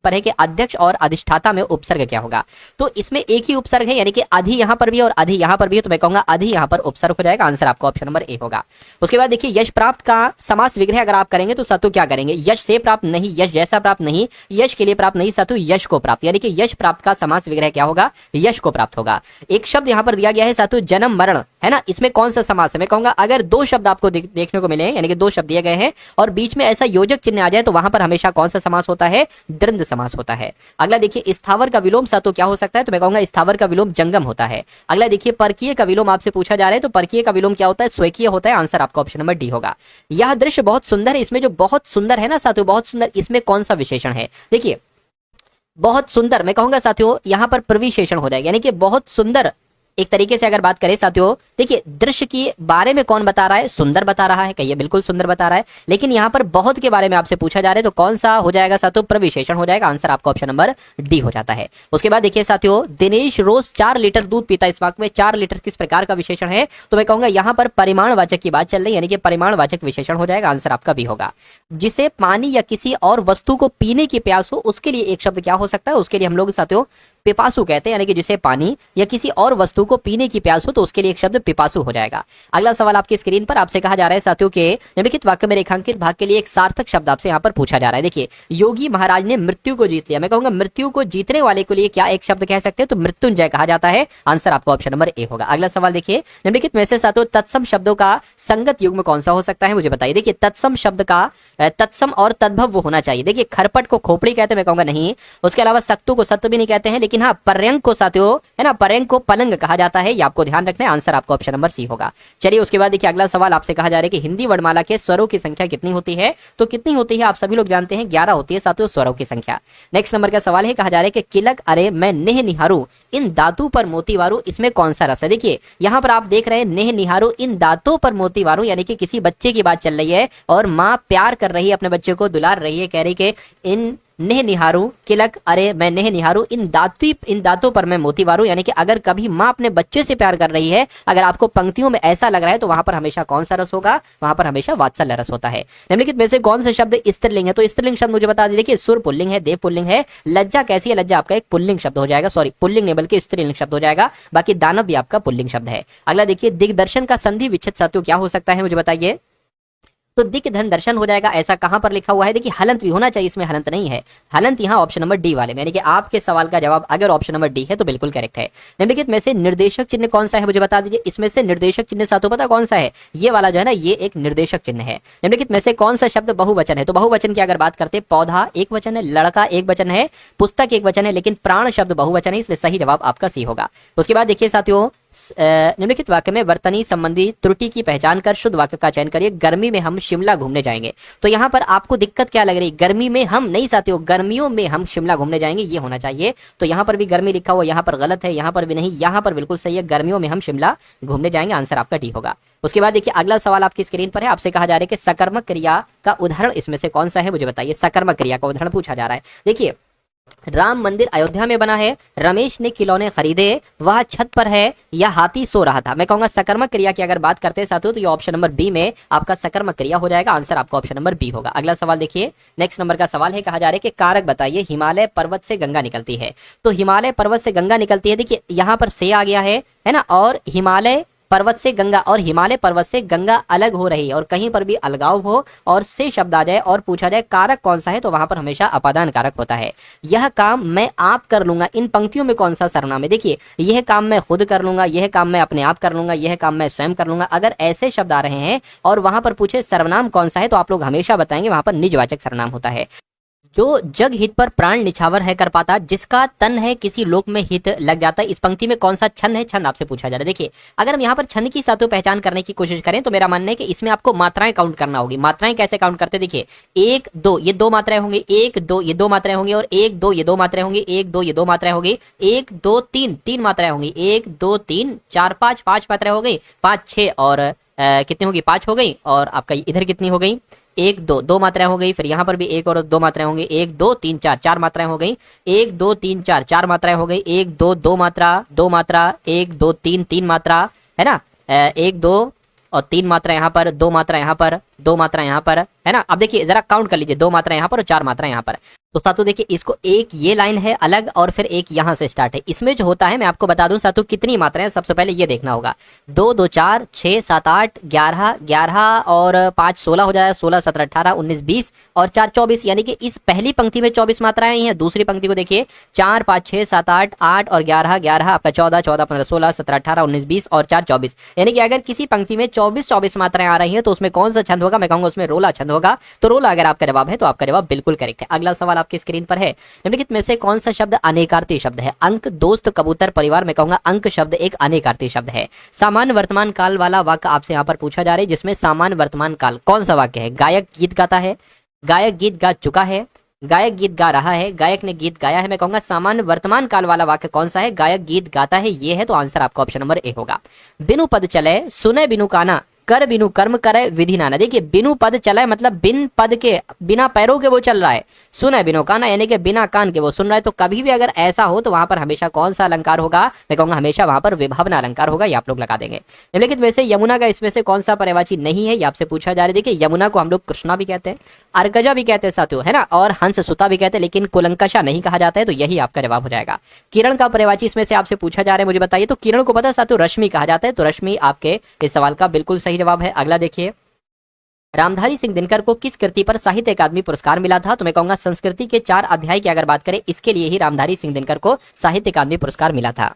पर है कि अध्यक्ष और अधिष्ठाता में उपसर्ग क्या होगा। तो इसमें एक ही उपसर्ग है, यानी कि अधि यहां पर भी और अधि यहां पर भी है, तो मैं कहूंगा अधि यहां पर उपसर्ग हो जाएगा। आंसर आपका ऑप्शन नंबर ए होगा। उसके बाद देखिए यश प्राप्त का समास विग्रह अगर आप करेंगे तो सतु क्या करेंगे, यश से प्राप्त नहीं, यश जैसा प्राप्त नहीं, यश के लिए प्राप्त नहीं, सतु यश को प्राप्त, यानी कि यश प्राप्त का समास विग्रह क्या होगा, यश को प्राप्त होगा। एक शब्द यहां पर दिया गया है सतु जन्म मरण, है ना, इसमें कौन सा समास है, मैं कहूंगा अगर दो शब्द आपको देखने को मिले, यानी कि दो शब्द दिए गए हैं और बीच में ऐसा योजक चिन्ह आ जाए तो वहां पर हमेशा कौन सा समास होता है, द्वंद्व समास होता है। अगला देखिए स्थावर का विलोम सतु क्या हो सकता है, तो मैं कहूंगा स्थावर का विलोम जंगम होता है। अगला देखिए परकीय का विलोम आपसे पूछा जा रहा है, तो परकीय का विलोम क्या होता है, स्वकीय होता है। आंसर आपका ऑप्शन नंबर डी होगा। यह दृश्य बहुत सुंदर है, इसमें जो बहुत सुंदर है ना साथियों, बहुत सुंदर, इसमें कौन सा विशेषण है, देखिए बहुत सुंदर, मैं कहूंगा साथियों यहां पर प्रविशेषण हो जाएगा, यानी कि बहुत सुंदर। एक तरीके से अगर बात करें साथियों, देखिए दृश्य के बारे में कौन बता रहा है, सुंदर बता रहा है, कहिए बिल्कुल सुंदर बता रहा है, लेकिन यहां पर बहुत के बारे में आपसे पूछा जा रहा है तो कौन सा हो जाएगा साथियों, प्रविशेषण हो जाएगा। आंसर आपका ऑप्शन नंबर डी हो जाता है। उसके बाद देखिए साथियों दिनेश रोज 4 लीटर दूध पीता, इस वाक्य में 4 लीटर किस प्रकार का विशेषण है, तो मैं कहूंगा यहां पर परिमाणवाचक की बात चल रही है, यानी कि परिमाणवाचक विशेषण हो जाएगा। आंसर आपका बी होगा। जिसे पानी या किसी और वस्तु को पीने की प्यास हो उसके लिए एक शब्द क्या हो सकता है, उसके लिए हम लोग साथियों पिपासु कहते हैं, यानी कि जिसे पानी या किसी और वस्तु को पीने की प्यास हो तो उसके लिए एक शब्द पिपासु हो जाएगा। अगला सवाल आपकी स्क्रीन पर आपसे कहा जा रहा है साथियों के निम्नलिखित वाक्य में रेखांकित भाग के लिए एक सार्थक शब्द आपसे यहाँ पर पूछा जा रहा है। देखिए योगी महाराज ने मृत्यु को जीत लिया, मैं कहूंगा मृत्यु को जीतने वाले के लिए क्या एक शब्द कह सकते हैं, तो मृत्युंजय कहा जाता है। आंसर आपका ऑप्शन नंबर ए होगा। अगला सवाल देखिए निम्नलिखित में से साथियों तत्सम शब्दों का संगत युग्म कौन सा हो सकता है, मुझे बताइए। देखिए तत्सम शब्द का तत्सम और तद्भव वो होना चाहिए। देखिए खरपट को खोपड़ी कहते हैं, मैं कहूंगा नहीं, उसके अलावा सक्तु को सत्य भी नहीं कहते हैं, लेकिन हाँ पर्यंक को साथियों है ना, पर्यंक को पलंग कहा जाता है, ये आपको ध्यान रखना है। आंसर आपका ऑप्शन नंबर सी होगा। चलिए उसके बाद देखिए अगला सवाल आपसे कहा जा रहा है कि हिंदी वर्णमाला के स्वरों की संख्या कितनी होती है, तो कितनी होती है आप सभी लोग जानते हैं 11 होती है साथियों स्वरों की संख्या। नेक्स्ट नंबर का सवाल है, कहा जा रहा है कि किलक अरे मैं नेह निहारू इन दांतों पर मोती वारू, इसमें कौन सा रस है। देखिए यहां पर आप देख रहे हैं नेह निहारू इन दांतों पर मोती वारू, यानी कि किसी बच्चे की बात चल रही है और माँ प्यार कर रही है अपने बच्चे को, दुलार रही है, कह रही कि इन नेह निहारू किलक अरे मैं नेह निहारू इन दांतों पर मैं मोती वारू, यानी कि अगर कभी माँ अपने बच्चे से प्यार कर रही है, अगर आपको पंक्तियों में ऐसा लग रहा है तो वहां पर हमेशा कौन सा रस होगा, वहां पर हमेशा वात्सल्य रस होता है। निम्नलिखित में से कौन सा शब्द स्त्रीलिंग है, तो स्त्रीलिंग शब्द मुझे बता दीजिए। देखिए सुर पुल्लिंग है, देव पुल्लिंग है, लज्जा कैसी है, लज्जा आपका एक पुल्लिंग शब्द हो जाएगा, सॉरी पुल्लिंग नहीं बल्कि स्त्रीलिंग शब्द हो जाएगा, बाकी दानव भी आपका पुल्लिंग शब्द है। अगला देखिए दिग्दर्शन का संधि विच्छेद साथियों क्या हो सकता है, मुझे बताइए। तो दिक धन दर्शन हो जाएगा, ऐसा कहां पर लिखा हुआ है, देखिए हलंत भी होना चाहिए, इसमें हलंत नहीं है, हलंत यहाँ ऑप्शन नंबर डी वाले में, यानी कि आपके सवाल का जवाब अगर ऑप्शन नंबर डी है तो बिल्कुल करेक्ट है। निम्नलिखित में से निर्देशक चिन्ह कौन सा है, मुझे बता दीजिए। इसमें से निर्देशक चिन्ह साथों पता कौन सा है, ये वाला जो है ना, ये एक निर्देशक चिन्ह है। निम्नलिखित में से कौन सा शब्द बहुवचन है, तो बहुवचन की अगर बात करते हैं पौधा एक वचन है, लड़का एक वचन है, पुस्तक एक वचन है, लेकिन प्राण शब्द बहुवचन है, इसलिए सही जवाब आपका सी होगा। उसके बाद देखिए साथियों निम्नलिखित वाक्य में वर्तनी संबंधी त्रुटि की पहचान कर शुद्ध वाक्य का चयन करिए। गर्मी में हम शिमला घूमने जाएंगे, तो यहाँ पर आपको दिक्कत क्या लग रही, गर्मी में हम नहीं साथियों, गर्मियों में हम शिमला घूमने जाएंगे ये होना चाहिए। तो यहाँ पर भी गर्मी लिखा हुआ, यहाँ पर गलत है, यहाँ पर भी नहीं, यहाँ पर बिल्कुल सही है, गर्मियों में हम शिमला घूमने जाएंगे। आंसर आपका डी होगा। उसके बाद देखिए अगला सवाल आपकी स्क्रीन पर है, आपसे कहा जा रहा है कि सकर्मक क्रिया का उदाहरण इसमें से कौन सा है, मुझे बताइए। सकर्मक क्रिया का उदाहरण पूछा जा रहा है। देखिए राम मंदिर अयोध्या में बना है, रमेश ने खिलौने खरीदे, वह छत पर है, या हाथी सो रहा था। मैं कहूंगा सकर्मक क्रिया की अगर बात करते हैं साथियों तो ये ऑप्शन नंबर बी में आपका सकर्मक क्रिया हो जाएगा। आंसर आपका ऑप्शन नंबर बी होगा। अगला सवाल देखिए नेक्स्ट नंबर का सवाल है, कहा जा रहा है कि कारक बताइए हिमालय पर्वत से गंगा निकलती है। तो हिमालय पर्वत से गंगा निकलती है, देखिए यहाँ पर से आ गया है ना, और हिमालय पर्वत से गंगा और हिमालय पर्वत से गंगा अलग हो रही है, और कहीं पर भी अलगाव हो और से शब्द आ जाए और पूछा जाए कारक कौन सा है, तो वहां पर हमेशा अपादान कारक होता है। यह काम मैं आप कर लूंगा, इन पंक्तियों में कौन सा सर्वनाम है, देखिए यह काम मैं खुद कर लूंगा, यह काम मैं अपने आप कर लूंगा, यह काम मैं स्वयं कर लूंगा। अगर ऐसे शब्द आ रहे हैं और वहां पर पूछे सर्वनाम कौन सा है, तो आप लोग हमेशा बताएंगे वहां पर निजवाचक सर्वनाम होता है। जो जग हित पर प्राण निछावर है कर पाता, जिसका तन है किसी लोक में हित लग जाता है, इस पंक्ति में कौन सा छंद है, छंद आपसे पूछा जा रहा है। देखिए अगर हम यहाँ पर छंद की साथों पहचान करने की कोशिश करें तो मेरा मानना है कि इसमें आपको मात्राएं काउंट करना होगी। मात्राएं कैसे काउंट करते, देखिए 1 2 ये 2 मात्राएं होंगी, 1 2 ये 2 मात्राएं होंगी, और 1 2 ये 2 मात्राएं होंगी, 1 2 ये 2 मात्राएं होगी, 1 2 3 3 मात्राएं होंगी, 1 2 3 4 5 5 मात्राएं हो गई, 5 6 और कितनी होगी 5 हो गई, और आपका इधर कितनी हो गई 1 2 2 मात्राएं हो गई, फिर यहाँ पर भी 1 और 2 मात्राएं होंगी, 1 2 3 4 4 मात्राएं हो गई, 1 2 3 4 4 मात्राएं हो गई, 1 2 2 मात्रा 2 मात्रा, 1 2 3 3 मात्रा, है ना, 1 2 और 3 मात्रा यहाँ पर, 2 मात्रा यहाँ पर, 2 मात्रा यहाँ पर, है ना। अब देखिए जरा काउंट कर लीजिए, 2 मात्रा यहाँ पर और 4 मात्रा यहाँ पर। तो सातों देखिए इसको एक ये लाइन है अलग और फिर एक यहाँ से स्टार्ट है। इसमें जो होता है मैं आपको बता दूं सातों कितनी मात्राएं, सबसे पहले ये देखना होगा। 2 2 4 6 7 8 11 11 और 5 16 हो जाएगा, 16 17 18 19 20 और 4 24, यानी कि इस पहली पंक्ति में 24 मात्राएं आई हैं। दूसरी पंक्ति को देखिए 4 5 6 7 8 8 और 11 11 आपका 14 14 15 16 17 18 19 20 और 4 24, यानी कि अगर किसी पंक्ति में 24 24 मात्राएं आ रही हैं तो उसमें कौन सा छंद होगा, मैं कहूंगा उसमें रोला छंद होगा। तो रोला अगर आपका जवाब है तो आपका जवाब बिल्कुल करेक्ट है। अगला सवाल आपकी स्क्रीन पर है, निम्नलिखित में से कौन सा शब्द अनेकार्थी शब्द है। अंक, दोस्त, कबूतर, परिवार, मैं कहूंगा अंक शब्द एक अनेकार्थी शब्द है। सामान्य वर्तमान काल वाला वाक्य आपसे यहाँ पर पूछा जा रहा है, जिसमें सामान्य वर्तमान काल कौन सा वाक्य है। गायक गीत गाता है, गायक गीत गा चुका है, गायक गीत गा रहा है, गायक ने गीत गाया है। मैं कहूंगा सामान्य वर्तमान काल वाला वाक्य कौन सा है, गायक गीत गाता है, ये है। तो आंसर आपका ऑप्शन नंबर ए होगा। बिनु पद चले, सुने बिनु काना, कर बिनु कर्म करे विधि नाना। देखिए बिनु पद चला मतलब बिन पद के, बिना पैरों के वो चल रहा है। सुना बिनु काना यानी कि बिना कान के वो सुन रहा है। तो कभी भी अगर ऐसा हो तो वहां पर हमेशा कौन सा अलंकार होगा, मैं कहूंगा हमेशा वहां पर विभावना अलंकार होगा। ये आप लोग लगा देंगे। निम्नलिखित में से यमुना का इसमें से कौन सा पर्यायवाची नहीं है, ये आपसे पूछा जा रहा है। देखिए यमुना को हम लोग कृष्णा भी कहते हैं, अर्कजा भी कहते हैं साथियों, है ना, और हंस सुता भी कहते हैं, लेकिन कुलंकषा नहीं कहा जाता है। तो यही आपका जवाब हो जाएगा। किरण का पर्यायवाची इसमें से आपसे पूछा जा रहा है, मुझे बताइए। तो किरण को पता है साथियों, रश्मि कहा जाता है। तो रश्मि आपके इस सवाल का बिल्कुल सही जवाब है। अगला देखिए, रामधारी सिंह दिनकर को किस कृति पर साहित्य अकादमी पुरस्कार मिला था। तो मैं कहूंगा संस्कृति के 4 अध्याय की अगर बात करें, इसके लिए ही रामधारी सिंह दिनकर को साहित्य अकादमी पुरस्कार मिला था।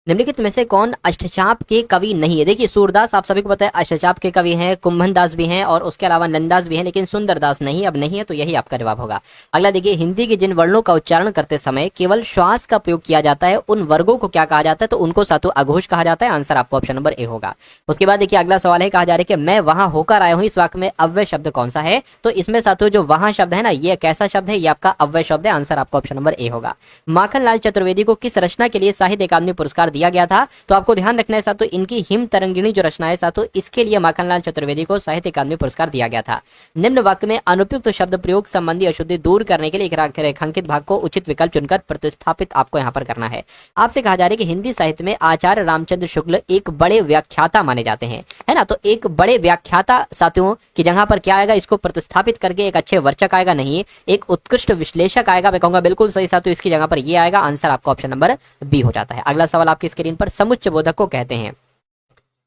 निम्नलिखित में से कौन अष्टचाप के कवि नहीं है। देखिए सूरदास आप सभी को पता है अष्टचाप के कवि हैं, कुंभन दास भी हैं और उसके अलावा नंददास भी हैं, लेकिन सुंदरदास नहीं, अब नहीं है। तो यही आपका जवाब होगा। अगला देखिए, हिंदी के जिन वर्णों का उच्चारण करते समय केवल श्वास का प्रयोग किया जाता है, उन वर्गों को क्या कहा जाता है। तो उनको सातु अघोष कहा जाता है। आंसर आपको ऑप्शन नंबर ए होगा। उसके बाद देखिए अगला सवाल है, कहा जा रहा है कि मैं वहां होकर आया हूं, इस वाक्य में अव्यय शब्द कौन सा है। तो इसमें सातु जो वहां शब्द है ना, ये कैसा शब्द है, ये आपका अव्यय शब्द है। आंसर आपका ऑप्शन नंबर ए होगा। माखनलाल चतुर्वेदी को किस रचना के लिए साहित्य अकादमी पुरस्कार दिया गया था। तो आपको ध्यान रखना है साथों, इनकी हिम तरंगिणी जो रचना है साथों, इसके लिए माखनलाल चतुर्वेदी को साहित्य अकादमी पुरस्कार दिया गया था। निम्न वाक्य में अनुपयुक्त शब्द प्रयोग संबंधी अशुद्धि दूर करने के लिए एक रेखांकित भाग को उचित विकल्प चुनकर प्रतिस्थापित आपको यहाँ पर करना है। आपसे कहा जा रहा है कि हिंदी साहित्य में आचार्य रामचंद्र शुक्ल एक बड़े व्याख्याता माने जाते हैं, है ना। तो एक बड़े व्याख्याता साथियों की जगह पर क्या आएगा, इसको प्रतिस्थापित करके एक अच्छे वर्चक आएगा, नहीं एक उत्कृष्ट विश्लेषक आएगा। मैं कहूंगा बिल्कुल सही साथियों, इसकी जगह पर ये आएगा। आंसर आपका ऑप्शन नंबर बी हो जाता है। अगला सवाल आपकी स्क्रीन पर, समुच्चय बोधक को कहते हैं,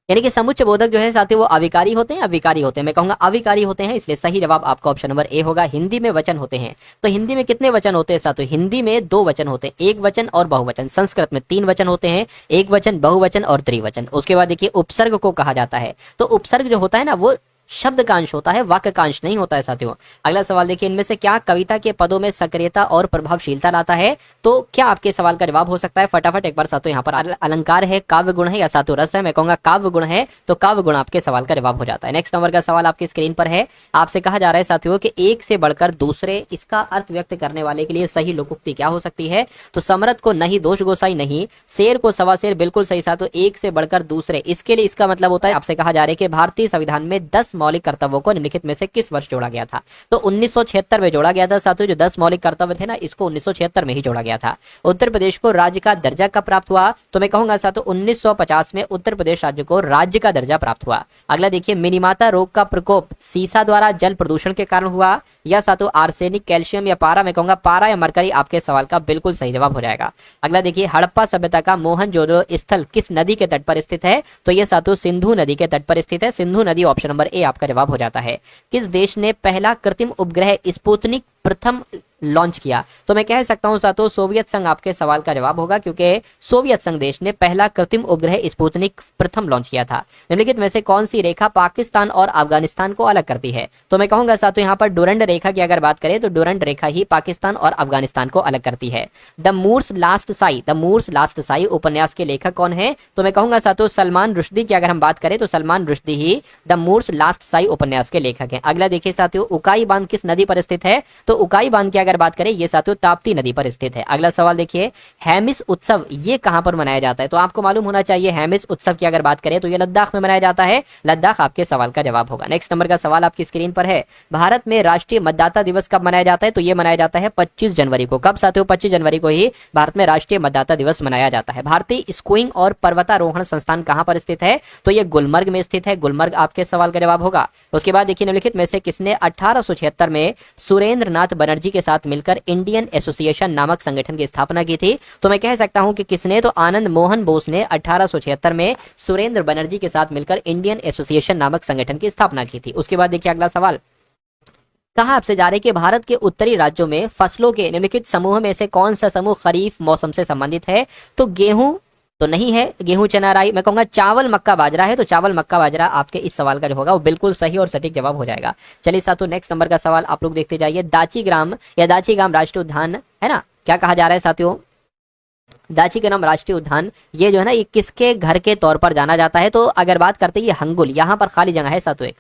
यानी कि समुच्चय बोधक जो है साथियों वो अविकारी होते हैं, अविकारी होते हैं। मैं कहूंगा अविकारी होते हैं, इसलिए सही जवाब आपका ऑप्शन नंबर ए होगा। हिंदी में वचन होते हैं, तो हिंदी में कितने वचन होते हैं साथियों, हिंदी में 2 वचन होते हैं, एक वचन और बहुवचन। संस्कृत में 3 वचन होते हैं, एक वचन, बहुवचन और त्रिवचन। उसके बाद देखिए उपसर्ग को कहा जाता है। तो उपसर्ग जो होता है ना, वो शब्द का अंश होता है, वाक्य का अंश नहीं होता है साथियों। अगला सवाल देखिए, इनमें से क्या कविता के पदों में सक्रियता और प्रभावशीलता लाता है। तो क्या आपके सवाल का जवाब हो सकता है, फटाफट एक बार साथियों यहाँ पर अलंकार है, काव्य गुण है या साथियों रस है। मैं कहूंगा काव्य गुण है, तो काव्य गुण आपके सवाल का जवाब हो जाता है। नेक्स्ट नंबर का सवाल आपकी स्क्रीन पर है। आपसे कहा जा रहा है साथियों कि एक से बढ़कर दूसरे, इसका अर्थ व्यक्त करने वाले के लिए सही लोकोक्ति क्या हो सकती है। तो समरथ को नहीं, दोष गोसाई नहीं, शेर को सवा शेर, बिल्कुल सही साथियों। एक से बढ़कर दूसरे, इसके लिए इसका मतलब होता है, आपसे कहा जा रहा है कि भारतीय संविधान में 10 मौलिक कर्तव्यों को निम्नलिखित में से किस वर्ष जोड़ा गया था। तो 1976 में जोड़ा गया था साथियों। जो 10 मौलिक कर्तव्य थे ना, इसको 1976 में ही जोड़ा गया था। उत्तर प्रदेश को राज्य का दर्जा कब प्राप्त हुआ। तो मैं कहूंगा साथियों 1950 में उत्तर प्रदेश राज्य को राज्य का दर्जा प्राप्त हुआ। अगला देखिए, मिनीमाता रोग का प्रकोप सीसा द्वारा जल प्रदूषण के कारण हुआ या साथियों आर्सेनिक, कैल्शियम या पारा। मैं कहूंगा पारा या मरकरी आपके सवाल का बिल्कुल सही जवाब हो जाएगा। अगला देखिए, हड़प्पा सभ्यता का मोहनजोदड़ो स्थल किस नदी के तट पर स्थित है। तो यह साथियों सिंधु नदी के तट पर स्थित है। सिंधु नदी ऑप्शन नंबर ए आपका जवाब हो जाता है। किस देश ने पहला कृत्रिम उपग्रह स्पुतनिक प्रथम लॉन्च किया। तो मैं कह सकता हूं साथियों सोवियत संघ आपके सवाल का जवाब होगा, क्योंकि सोवियत संघ देश ने पहला कृत्रिम उपग्रह स्पुतनिक प्रथम लॉन्च किया था। निम्नलिखित में से कौन सी रेखा पाकिस्तान और अफगानिस्तान को अलग करती है। तो मैं कहूंगा साथियों यहाँ पर डुरंड रेखा की अगर बात करें तो डुरंड रेखा ही पाकिस्तान और अफगानिस्तान को अलग करती है। The Moor's last sigh, the Moor's last sigh उपन्यास के लेखक कौन है। तो मैं कहूंगा साथियों सलमान रुश्दी की अगर हम बात करें तो सलमान रुश्दी ही द मूर्स लास्ट साई उपन्यास के लेखक हैं। अगला देखिए साथियों, उकाई बांध किस नदी पर स्थित है। तो उकाई बांध की अगर बात करें ये साथियों ताप्ती नदी पर स्थित है। अगला सवाल देखिए, हेमिस उत्सव ये कहां पर मनाया जाता है? तो आपको मालूम होना चाहिए हेमिस उत्सव की अगर बात करें तो ये लद्दाख में मनाया जाता है। लद्दाख आपके सवाल का जवाब होगा। नेक्स्ट नंबर का सवाल आपकी स्क्रीन पर है, भारत में राष्ट्रीय मतदाता दिवस कब मनाया जाता है? तो ये मनाया जाता है 25 जनवरी को। कब साथियों? 25 जनवरी को ही भारत में राष्ट्रीय मतदाता दिवस मनाया जाता है। भारतीय स्कीइंग और पर्वतारोहण संस्थान कहां पर स्थित है? तो ये गुलमर्ग में स्थित है। गुलमर्ग आपके सवाल का जवाब होगा। उसके बाद देखिए, निम्नलिखित में से किसने 1876 में सुरेंद्र नाथ बनर्जी के साथ मिलकर इंडियन एसोसिएशन नामक संगठन की स्थापना की थी? तो मैं कह सकता हूं कि किसने, तो आनंद मोहन बोस ने 1876 में सुरेंद्र बनर्जी के साथ मिलकर इंडियन एसोसिएशन नामक संगठन की स्थापना की थी। उसके बाद देखिए अगला सवाल, कहा आपसे जा रहे कि भारत के उत्तरी राज्यों में फसलों के निम्नलिखित समूह में से कौन सा समूह खरीफ मौसम से संबंधित है? तो गेहूं तो नहीं है, गेहूं चना राई, मैं कहूंगा चावल मक्का बाजरा है। तो चावल मक्का बाजरा आपके इस सवाल का जो होगा वो बिल्कुल सही और सटीक जवाब हो जाएगा। चलिए साथियों, नेक्स्ट नंबर का सवाल आप लोग देखते जाइए। दाची ग्राम या दाची ग्राम राष्ट्रीय उद्यान है ना, क्या कहा जा रहा है साथियों? दाची ग्राम राष्ट्रीय उद्यान ये जो है ना, ये किसके घर के तौर पर जाना जाता है? तो अगर बात करते हैं ये हंगुल, यहाँ पर खाली जगह है साथियों एक,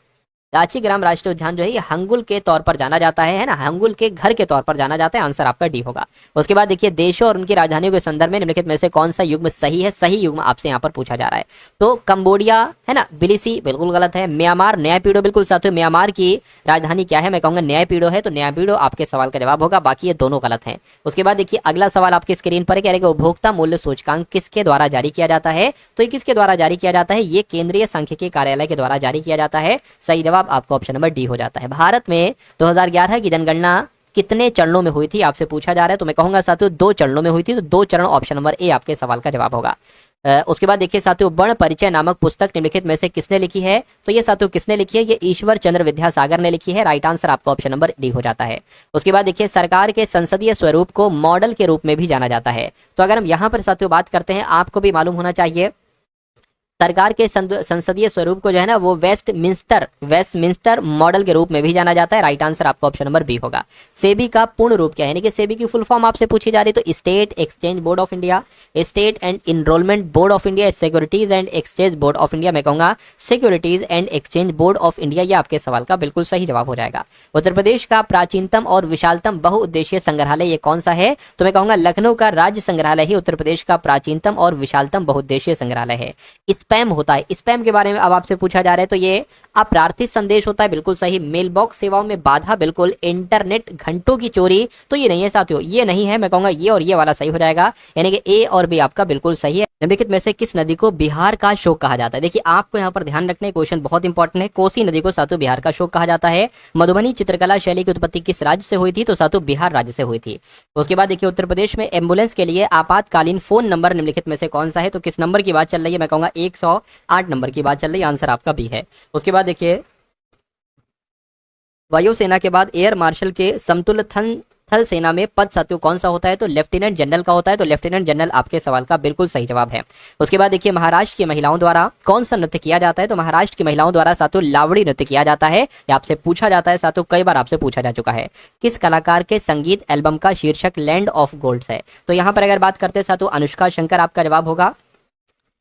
दाची ग्राम राष्ट्रीय उद्यान जो है ये हंगुल के तौर पर जाना जाता है ना, हंगुल के घर के तौर पर जाना जाता है। आंसर आपका डी होगा। उसके बाद देखिए, देशों और उनकी राजधानियों के संदर्भ में निम्नलिखित में से कौन सा युग्म सही है? सही युग्म आपसे यहाँ पर पूछा जा रहा है। तो कंबोडिया है ना, बिलिसी बिल्कुल गलत है। म्यांमार न्यायपीड़ो बिल्कुल साथियों, म्यांमार की राजधानी क्या है? मैं कहूंगा न्यायपीड़ो है। तो न्यायपीड़ो आपके सवाल का जवाब होगा, बाकी ये दोनों गलत हैं। उसके बाद देखिए अगला सवाल आपकी स्क्रीन पर कह रहे उपभोक्ता मूल्य सूचकांक किसके द्वारा जारी किया जाता है? तो ये किसके द्वारा जारी किया जाता है? ये केंद्रीय सांख्यिकी कार्यालय के द्वारा जारी किया जाता है। सही जवाब आपको ऑप्शन नंबर हो जाता है। भारत में 2011 की जनगणना कितने चरणों में हुई थी आपसे पूछा जा रहा है? तो मैं कहूंगा साथियों 2 चरणों में हुई थी। तो 2 चरण ऑप्शन नंबर ए आपके सवाल का जवाब होगा। उसके बाद देखिए साथियों, वर्ण परिचय नामक पुस्तक निम्नलिखित में से किसने लिखी है? तो ये साथियों किसने लिखी है? ये ईश्वर चंद्र विद्यासागर ने लिखी है। राइट आंसर आपका ऑप्शन नंबर डी हो जाता है। उसके बाद देखिए, सरकार के संसदीय स्वरूप को मॉडल के रूप में भी जाना जाता है। तो अगर हम यहाँ पर साथियों बात करते हैं, आपको भी मालूम होना चाहिए सरकार के संसदीय स्वरूप को जो है ना वो वेस्टमिंस्टर मॉडल के रूप में भी जाना जाता है। राइट आंसर आपका ऑप्शन नंबर बी होगा। सेबी का पूर्ण रूप क्या है? यानी कि सेबी की फुल फॉर्म आपसे पूछी जा रही है। तो state exchange board of India, state and enrolment board of India, securities and exchange board of India, मैं कहूंगा securities and exchange board of India. ये आपके सवाल का बिल्कुल सही जवाब हो जाएगा। उत्तर प्रदेश का प्राचीनतम और विशालतम बहुउद्देशीय संग्रहालय ये कौन सा है? तो मैं कहूंगा लखनऊ का राज्य संग्रहालय ही उत्तर प्रदेश का प्राचीनतम और विशालतम बहुउद्देशीय संग्रहालय है। स्पैम होता है, स्पैम के बारे में अब आपसे पूछा जा रहा है। तो ये अप्रार्थित संदेश होता है, बिल्कुल सही। मेल बॉक्स सेवाओं में बाधा, बिल्कुल। इंटरनेट घंटों की चोरी, तो ये नहीं है साथियों, ये नहीं है। मैं कहूंगा ये और ये वाला सही हो जाएगा, यानी कि ए और बी आपका बिल्कुल सही है। निम्नलिखित में से किस नदी को बिहार का शोक कहा जाता है? देखिए आपको यहाँ पर ध्यान रखने, क्वेश्चन बहुत इंपॉर्टेंट है। कोसी नदी को साथियों बिहार का शोक कहा जाता है। मधुबनी चित्रकला शैली की उत्पत्ति किस राज्य से हुई थी? तो साथियों बिहार राज्य से हुई थी। उसके बाद देखिए, उत्तर प्रदेश में एम्बुलेंस के लिए आपातकालीन फोन नंबर निम्नलिखित में से कौन सा है? तो किस नंबर की बात चल रही है? मैं कहूंगा 108 नंबर की बात चल रही है। आंसर आपका बी है। उसके बाद देखिए, वायुसेना के बाद एयर मार्शल के समतुल्य थल सेना में पद साथियों कौन सा होता है? तो लेफ्टिनेंट जनरल का होता है। तो लेफ्टिनेंट जनरल आपके सवाल का बिल्कुल सही जवाब है। उसके बाद देखिए, महाराष्ट्र की महिलाओं द्वारा कौन सा नृत्य किया जाता है? तो महाराष्ट्र की महिलाओं द्वारा साथियों लावड़ी नृत्य किया जाता है। ये आपसे पूछा जाता है साथियों, कई बार आपसे पूछा जा चुका है। किस कलाकार के संगीत एल्बम का शीर्षक लैंड ऑफ गोल्ड है? तो यहाँ पर अगर बात करते हैं साथियों, अनुष्का शंकर आपका जवाब होगा।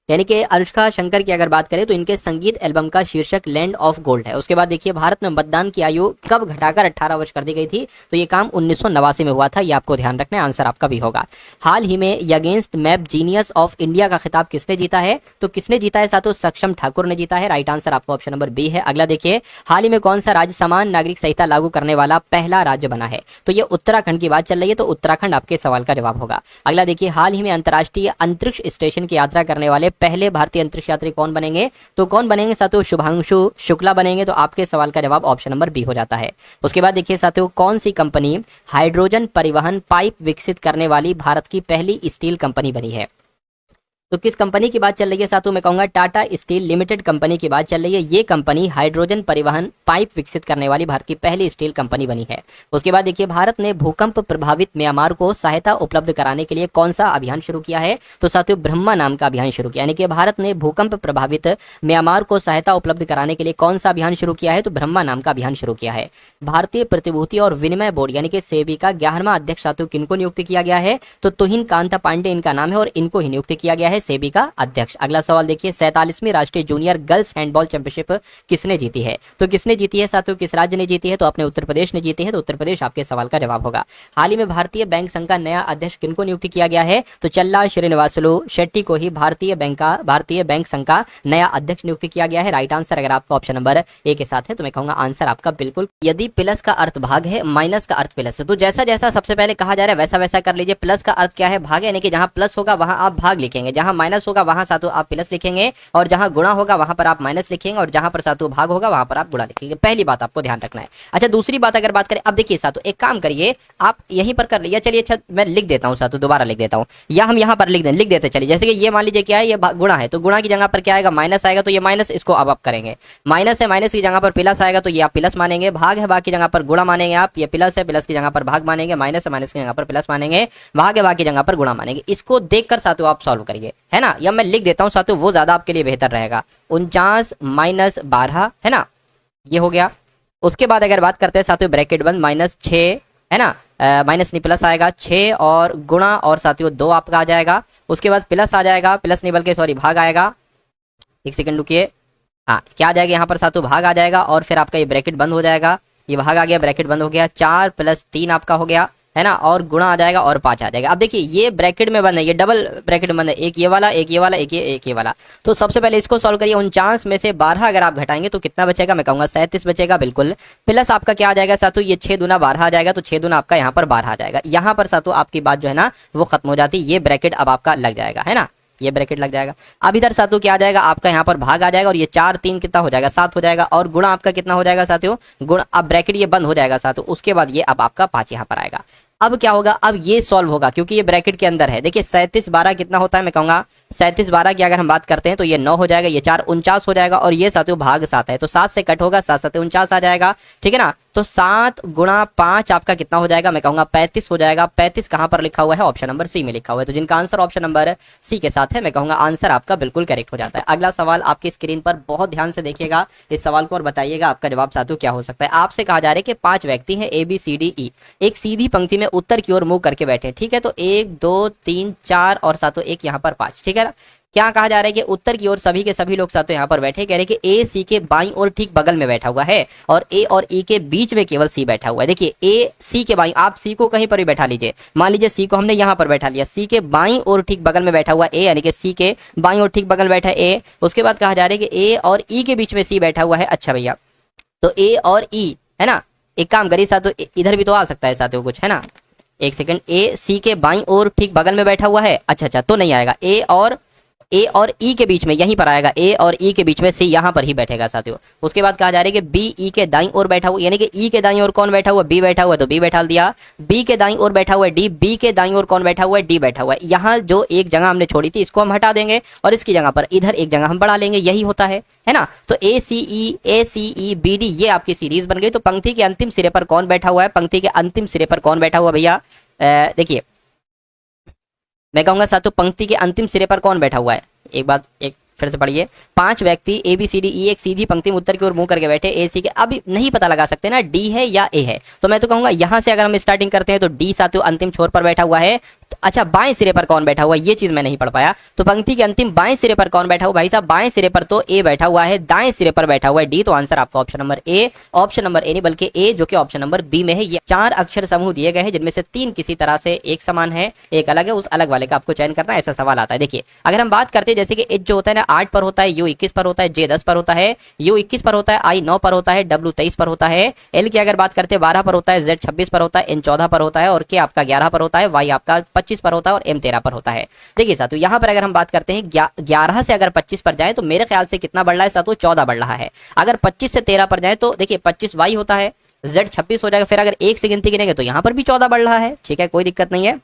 यानी कि अनुष्का शंकर की अगर बात करें तो इनके संगीत एल्बम का शीर्षक लैंड ऑफ गोल्ड है। उसके बाद देखिए, भारत में मतदान की आयु कब घटाकर 18 वर्ष कर दी गई थी? तो ये काम 1989 में हुआ था। ये आपको ध्यान रखना है। आंसर आपका भी होगा। हाल ही में against map genius of India का खिताब किसने जीता है? तो किसने जीता है साथियों? सक्षम ठाकुर ने जीता है। राइट आंसर आपका ऑप्शन नंबर बी है। अगला देखिए, हाल ही में कौन सा राज्य समान नागरिक संहिता लागू करने वाला पहला राज्य बना है? तो ये उत्तराखंड की बात चल रही है। तो उत्तराखंड आपके सवाल का जवाब होगा। अगला देखिए, हाल ही में अंतर्राष्ट्रीय अंतरिक्ष स्टेशन की यात्रा करने वाले पहले भारतीय अंतरिक्ष यात्री कौन बनेंगे? तो कौन बनेंगे साथियों? शुभांशु शुक्ला बनेंगे। तो आपके सवाल का जवाब ऑप्शन नंबर बी हो जाता है। उसके बाद देखिए साथियों, कौन सी कंपनी हाइड्रोजन परिवहन पाइप विकसित करने वाली भारत की पहली स्टील कंपनी बनी है? तो किस कंपनी की बात चल रही है साथियों? मैं कहूंगा टाटा स्टील लिमिटेड कंपनी की बात चल रही है। ये कंपनी हाइड्रोजन परिवहन पाइप विकसित करने वाली भारत की पहली स्टील कंपनी बनी है। उसके बाद देखिए, भारत ने भूकंप प्रभावित म्यांमार को सहायता उपलब्ध कराने के लिए कौन सा अभियान शुरू किया है? तो साथियों ब्रह्मा नाम का अभियान शुरू किया। यानी कि भारत ने भूकंप प्रभावित म्यांमार को सहायता उपलब्ध कराने के लिए कौन सा अभियान शुरू किया है? तो ब्रह्मा नाम का अभियान शुरू किया है। भारतीय प्रतिभूति और विनिमय बोर्ड यानी कि सेबी का 11वां अध्यक्ष साथियों किनको नियुक्त किया गया है? तो तुहिन कांता पांडे इनका नाम है और इनको ही नियुक्त किया गया है सेबी का अध्यक्ष। अगला सवाल देखिए, 47वीं राष्ट्रीय जूनियर गर्ल्स हैंडबॉल चैंपियनशिप किसने जीती है? तो किसने जीती है साथियों, किस राज्य ने जीती है, तो अपने उत्तर प्रदेश ने जीती है, तो उत्तर प्रदेश आपके सवाल का जवाब होगा। हाल ही में भारतीय बैंक संघ का नया अध्यक्ष किनको नियुक्त किया गया है, तो चल्ला श्रीनिवासलु शेट्टी को ही भारतीय बैंक संघ का नया अध्यक्ष नियुक्त किया गया है। राइट आंसर अगर आपका ऑप्शन नंबर ए के साथ है तो मैं कहूंगा आंसर आपका बिल्कुल। यदि प्लस का अर्थ भाग है, माइनस का अर्थ प्लस है, तो जैसा जैसा सबसे पहले कहा जा रहा है वैसा वैसा कर लीजिए। प्लस का अर्थ क्या है, भाग, यानी कि जहां प्लस होगा वहां आप भाग लिखेंगे, जहां माइनस होगा वहां सातों आप प्लस लिखेंगे, और जहां गुणा होगा वहां पर आप माइनस लिखेंगे, और जहां पर सातों भाग होगा वहां पर आप गुणा लिखेंगे। पहली बात आपको ध्यान रखना है। अच्छा, दूसरी बात अगर बात करें, अब देखिए सातों एक काम करिए, आप यहीं पर कर लीजिए। चलिए अच्छा मैं लिख देता हूं सातों, दोबारा लिख देता हूं, या हम यहां पर लिख देते चलिए। जैसे कि ये मान लीजिए क्या है, ये गुणा है, तो गुणा की जगह पर क्या आएगा, माइनस आएगा, तो ये माइनस इसको अब आप करेंगे। माइनस है, माइनस की जगह पर प्लस आएगा, तो ये आप प्लस मानेंगे। भाग है, भाग की जगह पर गुणा मानेंगे आप, ये प्लस है, प्लस की जगह पर भाग मानेंगे। माइनस है, माइनस की जगह पर प्लस मानेंगे। भाग है, भाग की जगह पर गुणा मानेंगे। इसको देखकर साथियों आप सॉल्व करिए, है ना, या मैं लिख देता हूं साथियों, वो ज्यादा आपके लिए बेहतर रहेगा। 49 माइनस 12, है ना, ये हो गया। उसके बाद अगर बात करते हैं साथियों ब्रैकेट बंद, माइनस 6, है ना, माइनस नहीं प्लस आएगा, 6 और गुणा और साथियों 2 आपका आ जाएगा। उसके बाद प्लस आ जाएगा, प्लस नहीं बल्कि सॉरी भाग आएगा। एक सेकंड रुकिए, हाँ क्या आ जाएगा यहाँ पर साथियों, भाग आ जाएगा, और फिर आपका ये ब्रैकेट बंद हो जाएगा। ये भाग आ गया, ब्रैकेट बंद हो गया। 4 + 3 आपका हो गया, है ना, और गुणा आ जाएगा और 5 आ जाएगा। अब देखिए ये ब्रैकेट में बंद है, ये डबल ब्रैकेट में बंद है, एक ये वाला, एक ये वाला, एक ये वाला। तो सबसे पहले इसको सॉल्व करिए। 49 में से 12 अगर आप घटाएंगे तो कितना बचेगा, मैं कहूंगा 37 बचेगा बिल्कुल। प्लस आपका क्या आ जाएगा साथियों, ये 6 दूना 12 आ जाएगा, तो 6 दूना आपका यहाँ पर 12 आ जाएगा। यहाँ पर साथियों आपकी बात जो है ना वो खत्म हो जाती है, ये ब्रैकेट अब आपका लग जाएगा, है ना, ये ब्रैकेट लग जाएगा। अब इधर साथियों क्या आ जाएगा, आपका यहाँ पर भाग आ जाएगा, और ये 4 3 कितना हो जाएगा, 7 हो जाएगा, और गुणा आपका कितना हो जाएगा साथियों, गुणा अब ब्रैकेट ये बंद हो जाएगा साथियों। उसके बाद ये अब आपका 5 यहाँ पर आएगा। अब क्या होगा, अब ये सॉल्व होगा क्योंकि ये ब्रैकेट के अंदर है। देखिए 37 12 कितना होता है, मैं कहूंगा 37 12 की अगर हम बात करते हैं तो ये 9 हो जाएगा, ये 4 49 हो जाएगा, और ये साथियों भाग 7 है, तो 7 से कट होगा, 7 7 49 आ जाएगा, ठीक है ना। तो 7 गुणा 5 आपका कितना हो जाएगा, मैं कहूंगा 35 हो जाएगा। 35 कहां पर लिखा हुआ है, ऑप्शन नंबर सी में लिखा हुआ है। तो जिनका आंसर ऑप्शन नंबर सी के साथ है, मैं कहूंगा आंसर आपका बिल्कुल करेक्ट हो जाता है। अगला सवाल आपकी स्क्रीन पर बहुत ध्यान से देखिएगा इस सवाल को और बताइएगा आपका जवाब साथियों क्या हो सकता है। आपसे कहा जा रहा है कि 5 व्यक्ति हैं ABCDE, एक सीधी पंक्ति में उत्तर की ओर मुंह करके बैठे, ठीक है। तो 1 2 3 4 और साथियों एक यहाँ पर 5, ठीक है ना। क्या कहा जा रहा है कि उत्तर की ओर सभी के सभी लोग साथियों यहाँ पर बैठे, कह रहे हैं कि A C के बाईं ओर ठीक बगल में बैठा हुआ है, और A और E के बीच में केवल C बैठा हुआ है। देखिए A C के बाईं, आप C को कहीं पर भी बैठा लीजिए, मान लीजिए C को हमने यहाँ पर बैठा लिया, C के बाईं ओर ठीक बगल में बैठा हुआ A, यानी कि C के बाईं ओर ठीक बगल में बैठा है A। उसके बाद कहा जा रहा है कि A और E के बीच में C बैठा हुआ है। अच्छा भैया, तो A और E, है ना, एक काम करिए साथियों, इधर भी तो आ सकता है साथियों कुछ, है ना। एक सेकंड, A C के बाईं ओर ठीक बगल में बैठा हुआ है, अच्छा तो नहीं आएगा। ए और ई के बीच में यहीं पर आएगा, ए और ई के बीच में सी यहाँ पर ही बैठेगा साथियों। उसके बाद कहा जा रहा है कि बी ई के दाईं ओर बैठा हुआ, यानी कि ई के दाईं ओर कौन बैठा हुआ, बी बैठा हुआ है, तो बी बैठा दिया। बी के दाईं ओर बैठा हुआ है डी, बी के दाईं ओर कौन बैठा हुआ है, डी बैठा हुआ है। यहाँ जो एक जगह हमने छोड़ी थी इसको हम हटा देंगे, और इसकी जगह पर इधर एक जगह हम बढ़ा लेंगे, यही होता है ना। तो ए सी ई बी डी ये आपकी सीरीज बन गई। तो पंक्ति के अंतिम सिरे पर कौन बैठा हुआ है, पंक्ति के अंतिम सिरे पर कौन बैठा हुआ भैया, देखिए मैं कहूंगा साथियों पंक्ति के अंतिम सिरे पर कौन बैठा हुआ है, एक फिर से पढ़िए। 5 व्यक्ति ABCDE एक सीधी पंक्ति में उत्तर की ओर मुंह करके बैठे, ए सी के, अभी नहीं पता लगा सकते ना डी है या ए है, तो मैं तो कहूंगा यहां से अगर हम स्टार्टिंग करते हैं तो डी साथियों अंतिम छोर पर बैठा हुआ है। तो अच्छा बाएं सिरे पर कौन बैठा हुआ है, ये चीज मैं नहीं पढ़ पाया। तो पंक्ति के अंतिम बाएं सिरे पर कौन बैठा हुआ, भाई साहब बाएं सिरे पर तो ए बैठा हुआ है, दाएं सिरे पर बैठा हुआ है डी। तो आंसर आपका option number A, option number A नहीं बल्कि ए, जो कि ऑप्शन नंबर बी में है। ये 4 अक्षर समूह दिए गए हैं जिनमें से 3 किसी तरह से एक समान है, एक अलग है, उस अलग वाले का आपको चयन करना है, ऐसा सवाल आता है। देखिए अगर हम बात करते हैं जैसे कि एच जो होता है ना 8 पर होता है, यू 21 पर होता है, जे 10 पर होता है, यू 21 पर होता है, आई 9 पर होता है, डब्ल्यू 23 पर होता है, एल की अगर बात करते हैं 12 पर होता है, जेड 26 पर होता है, एन 14 पर होता है, और के आपका 11 पर होता है, वाई आपका 25 पर होता है, और एम 13 पर होता है। देखिए साथियों यहाँ पर अगर हम बात करते हैं 11 से अगर 25 पर जाए तो मेरे ख्याल से कितना बढ़ रहा है साथियों, 14 बढ़ रहा है। अगर 25 से 13 पर जाए तो देखिए 25 वाई होता है, जेड 26 हो जाएगा, फिर अगर 1 से गिनती गिनेंगे तो यहाँ पर भी 14 बढ़ रहा है, ठीक है कोई दिक्कत नहीं है,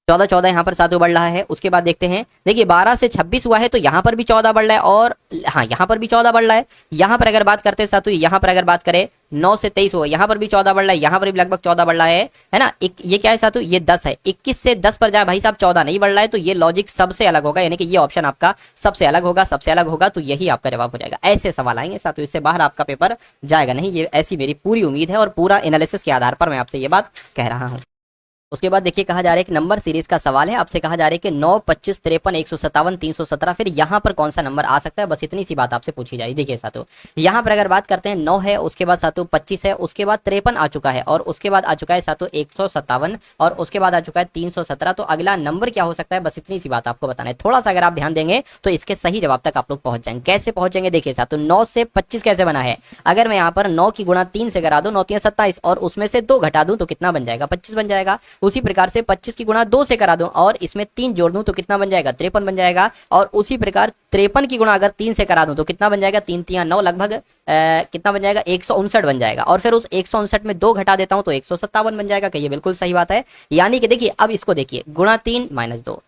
14 यहाँ पर साथियों बढ़ रहा है। उसके बाद देखते हैं, देखिए 12 से 26 हुआ है तो यहाँ पर भी 14 बढ़ रहा है, और हाँ यहाँ पर भी 14 बढ़ रहा है। यहाँ पर अगर बात करते हैं साथियों, यहाँ पर अगर बात करें 9 से 23 हुआ, यहाँ पर भी 14 बढ़ रहा है, यहाँ पर भी लगभग 14 बढ़ रहा है ना। ये क्या है साथियों, ये 10 है, 21 से 10 पर जाए भाई साहब 14 नहीं बढ़ रहा है, तो ये लॉजिक सबसे अलग होगा, यानी कि ये ऑप्शन आपका सबसे अलग होगा, सबसे अलग होगा, तो यही आपका जवाब हो जाएगा। ऐसे सवाल आएंगे साथियों, इससे बाहर आपका पेपर जाएगा नहीं, ये ऐसी मेरी पूरी उम्मीद है, और पूरा एनालिसिस के आधार पर मैं आपसे ये बात कह रहा हूँ। उसके बाद देखिए कहा जा रहा है कि नंबर सीरीज का सवाल है, आपसे कहा जा रहा है कि 9, 25, 53, 157, 317, फिर यहाँ पर कौन सा नंबर आ सकता है, बस इतनी सी बात आपसे पूछी जा रही है। देखिए साथियों, यहाँ पर अगर बात करते हैं 9 है, उसके बाद साथियों 25 है, उसके बाद 53 आ चुका है, और उसके बाद आ चुका है साथियों 157, और उसके बाद आ चुका है 317। तो अगला नंबर क्या हो सकता है, बस इतनी सी बात आपको बताना है। थोड़ा सा अगर आप ध्यान देंगे तो इसके सही जवाब तक आप लोग पहुंच जाएंगे। कैसे पहुंचेंगे, देखिए साथियों 9 से 25 कैसे बना है, अगर मैं यहाँ पर 9 की गुणा 3 से करा दूं, 9 3 27, और उसमें से 2 घटा दूं तो कितना बन जाएगा, 25 बन जाएगा। उसी प्रकार से 25 की गुणा 2 से करा दूं और इसमें 3 जोड़ दूं तो कितना बन जाएगा, 53 बन जाएगा। और उसी प्रकार 53 की गुणा अगर 3 से करा दूं तो कितना बन जाएगा, 3 3 9, लगभग कितना बन जाएगा, 159 बन जाएगा। और फिर उस 159 में 2 घटा देता हूं तो 157 बन जाएगा। कहिए बिल्कुल सही बात है। यानी कि देखिए अब इसको देखिए, गुणा 3 माइनस 2,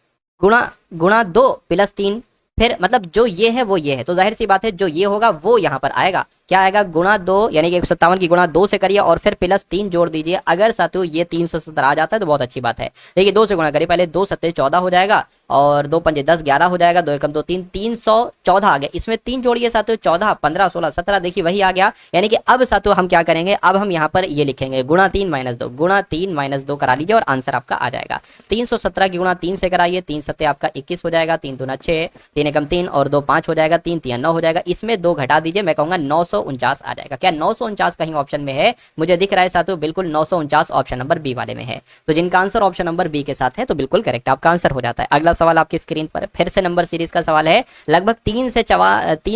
गुणा 2 प्लस 3, फिर मतलब जो ये है वो ये है, तो जाहिर सी बात है जो ये होगा वो यहाँ पर आएगा। क्या आएगा, गुणा 2, यानी कि 157 की गुणा 2 से करिए और फिर प्लस 3 जोड़ दीजिए। अगर साथियों ये 370 आ जाता है तो बहुत अच्छी बात है। देखिए 2 से गुणा करिए, पहले 2 सत्ते 14 हो जाएगा, और 2 पंजे 10, 11 हो जाएगा, 2 एकम 2 3, 314 आ गया। इसमें 3 जोड़िए साथियों, 14, 15, 16, 17, देखिए वही आ गया। यानी कि अब साथियों हम क्या करेंगे, अब हम यहाँ पर ये लिखेंगे गुणा 3 माइनस 2, गुणा 3 माइनस 2 करा लीजिए और आंसर आपका आ जाएगा। 317 की गुणा 3 से कराइए, 3 सत्ते आपका 21 हो जाएगा, 3 दूना 6, 3 एकम 3 और 2 5 हो जाएगा, 3 3 9 हो जाएगा। इसमें 2 घटा दीजिए, मैं कहूंगा 949 आ जाएगा। क्या 949 कहीं ऑप्शन में है, मुझे दिख रहा है साथियों, बिल्कुल 949 ऑप्शन नंबर बी वाले में है। तो जिनका आंसर ऑप्शन नंबर बी के साथ है तो बिल्कुल करेक्ट आपका आंसर हो जाता है। अगला सवाल आपकी स्क्रीन पर फिर से नंबर सीरीज का सवाल है। लगभग 3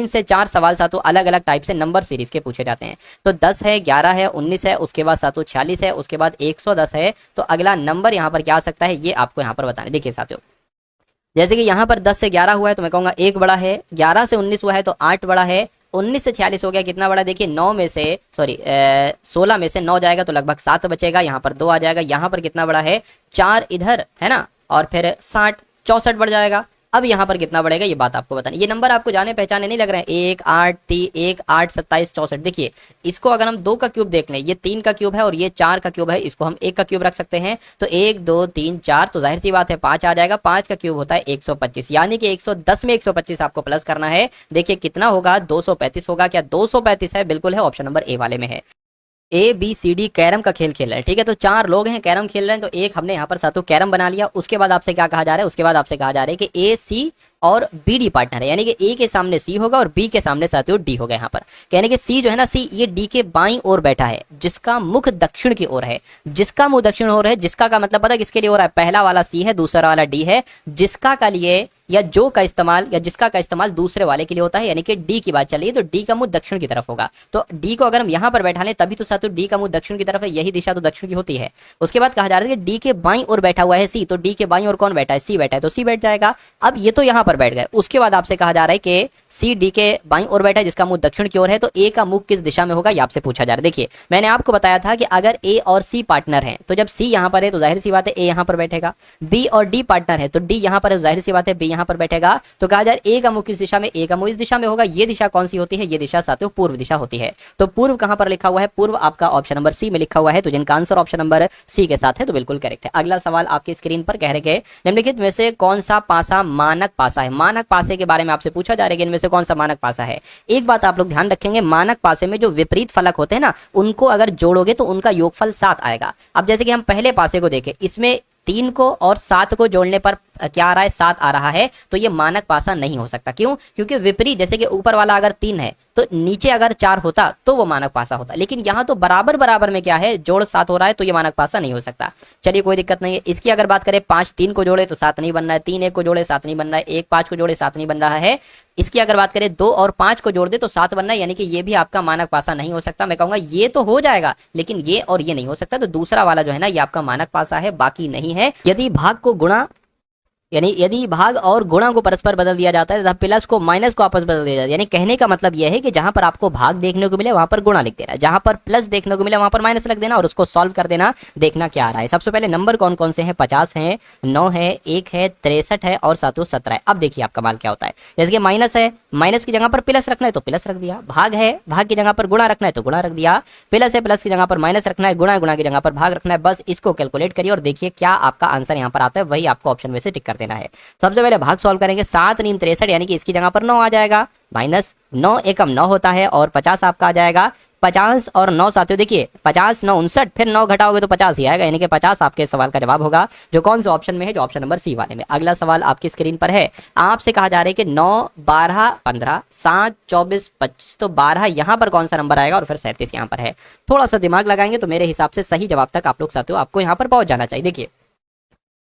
से 4 सवाल साथियों अलग अलग टाइप से नंबर सीरीज के पूछे जाते हैं। तो 10 है, 11 है, 19 है, उसके बाद साथियों 46 है, उसके बाद 110 है। तो अगला नंबर यहाँ पर क्या आ सकता है, ये आपको यहाँ पर बताना है। देखिए साथियों, जैसे कि यहाँ पर 10 से 11 हुआ है तो मैं कहूंगा 1 बड़ा है, 11 से 19 हुआ है तो 8 बड़ा है, 19 से 46 हो गया कितना बड़ा, देखिए 9 में से 16 में से 9 जाएगा तो लगभग 7 बचेगा, यहाँ पर 2 आ जाएगा। यहाँ पर कितना बड़ा है, 4 इधर है ना, और फिर 60 64 बढ़ जाएगा। अब यहाँ पर कितना बढ़ेगा ये बात आपको बतानी। ये नंबर आपको जाने पहचाने नहीं लग रहे हैं, 1 8 3 1 8 27 64। देखिए इसको अगर हम 2 का क्यूब देख लें, ये 3 का क्यूब है और ये 4 का क्यूब है, इसको हम 1 का क्यूब रख सकते हैं। तो 1 2 3 4, तो जाहिर सी बात है 5 आ जाएगा। 5 का क्यूब होता है 125, यानी कि 110 में 125 आपको प्लस करना है। देखिए कितना होगा, 235 होगा। क्या 235 है, बिल्कुल है, ऑप्शन नंबर ए वाले में है। ABCD कैरम का खेल खेल रहे हैं, ठीक है। तो 4 लोग हैं, कैरम खेल रहे हैं, तो एक हमने यहाँ पर सातों कैरम बना लिया। उसके बाद आपसे क्या कहा जा रहा है, उसके बाद आपसे कहा जा रहा है कि AC और BD पार्टनर है, यानी कि A के सामने C होगा और B के सामने साथियों D होगा। यहाँ पर कहने के C जो है ना, C ये D के बाईं ओर बैठा है, जिसका मुख दक्षिण की ओर है। जिसका मुंह दक्षिण ओर है, जिसका का मतलब पता है किसके लिए हो रहा है, पहला वाला C है, दूसरा वाला D है। जिसका का लिए या जो का इस्तेमाल या जिसका का इस्तेमाल दूसरे वाले के लिए होता है, यानी कि D की बात चल रही है, तो D का मुंह दक्षिण की तरफ होगा। तो D को अगर हम यहाँ पर बैठा लें तभी तो साथियों D का मुंह दक्षिण की तरफ है, यही दिशा तो दक्षिण की होती है। उसके बाद कहा जा रहा है कि D के बाईं ओर बैठा हुआ है C, तो D के बाईं ओर कौन बैठा है, C बैठा है, तो C बैठ जाएगा। अब ये तो यहाँ पर बैठ गए। उसके बाद आपसे कहा जा रहा है कि C D के बाईं ओर बैठा है, जिसका मुंह दक्षिण की ओर है, तो A का मुंह किस दिशा में होगा, ये आपसे पूछा जा रहा है। देखिए मैंने आपको बताया था कि अगर A और C पार्टनर है तो जब C यहाँ पर है तो जाहिर सी बात है A यहाँ पर बैठेगा। B और D पार्टनर है तो D यहाँ पर है, जाहिर सी बात है B यहाँ पर बैठेगा। तो कहा जाए A का मुंह किस दिशा में, A का मुंह इस दिशा में होगा। ये दिशा कौन सी होती है, ये दिशा साथियों पूर्व दिशा होती है। तो पूर्व कहां पर लिखा हुआ है, पूर्व आपका ऑप्शन नंबर C में लिखा हुआ है। तो जिनका आंसर ऑप्शन नंबर C के साथ है तो बिल्कुल करेक्ट है। अगला सवाल आपकी स्क्रीन पर कह रहे हैं निम्नलिखित में से कौन सा पासा मानक पासा है। मानक पासे के बारे में आपसे पूछा जा रहा है कि इनमें से कौन सा मानक पासा है। एक बात आप लोग ध्यान रखेंगे, मानक पासे में जो विपरीत फलक होते हैं ना, उनको अगर जोड़ोगे तो उनका योगफल 7 आएगा। अब जैसे कि हम पहले पासे को देखें, इसमें 3 को और 7 को जोड़ने पर क्या आ रहा है, 7 आ रहा है, तो ये मानक पासा नहीं हो सकता। क्यों, क्योंकि विपरीत, जैसे कि ऊपर वाला अगर 3 है तो नीचे अगर 4 होता तो वो मानक पासा होता, लेकिन यहाँ तो बराबर बराबर में क्या है, जोड़ 7 हो रहा है, तो ये मानक पासा नहीं हो सकता। चलिए कोई दिक्कत नहीं है। इसकी अगर बात करें, 5 3 को जोड़े तो 7 नहीं बन रहा है, 3 1 को जोड़े 7 नहीं बन रहा है, 1 5 को जोड़े 7 नहीं बन रहा है। इसकी अगर बात करें 2 और 5 को जोड़ दे तो 7 बनना है, यानी कि ये भी आपका मानक पासा नहीं हो सकता। मैं कहूंगा ये तो हो जाएगा, लेकिन ये और ये नहीं हो सकता। तो दूसरा वाला जो है ना, ये आपका मानक पासा है, बाकी नहीं है। यदि भाग को गुणा, यानी यदि भाग और गुणा को परस्पर बदल दिया जाता है तथा प्लस को माइनस को आपस बदल दिया जाता है, यानी कहने का मतलब यह है कि जहां पर आपको भाग देखने को मिले वहां पर गुणा लिख देना, जहां पर प्लस देखने को मिले वहां पर माइनस रख देना और उसको सॉल्व कर देना, देखना क्या आ रहा है। सबसे पहले नंबर कौन कौन से हैं, 50 है, 9 है, 1 है, 63 है और साथियों 17 है। अब देखिए आपका माल क्या होता है, जैसे कि माइनस है, माइनस की जगह पर प्लस रखना है तो प्लस रख दिया। भाग है, भाग की जगह पर गुणा रखना है तो गुणा रख दिया। प्लस है, प्लस की जगह पर माइनस रखना है, गुणा गुणा की जगह पर भाग रखना है। बस इसको कैलकुलेट करिए और देखिए क्या आपका आंसर यहाँ पर आता है, वही आपको ऑप्शन में से टिक कर देना है। सबसे पहले भाग सॉल्व करेंगे, 7 9 63, यानी कि इसकी जगह पर 9 आ जाएगा, माइनस 9 एकम 9 होता है और 50 आपका आ जाएगा। 50 और 9 साथियों, देखिए 50 9 59, फिर 9 घटाओगे तो 50 ही आएगा, यानी कि 50 आपके सवाल का जवाब होगा, जो कौन से ऑप्शन में है, जो ऑप्शन नंबर सी वाले में। अगला सवाल आपकी स्क्रीन पर है, आपसे कहा जा रहा है कि 9 12 15 7 24 25, तो 12 यहाँ पर कौन सा नंबर आएगा और फिर 37 यहाँ पर है। थोड़ा सा दिमाग लगाएंगे तो मेरे हिसाब से सही जवाब तक आप लोग साथियों आपको यहाँ पर पहुंच जाना चाहिए। देखिए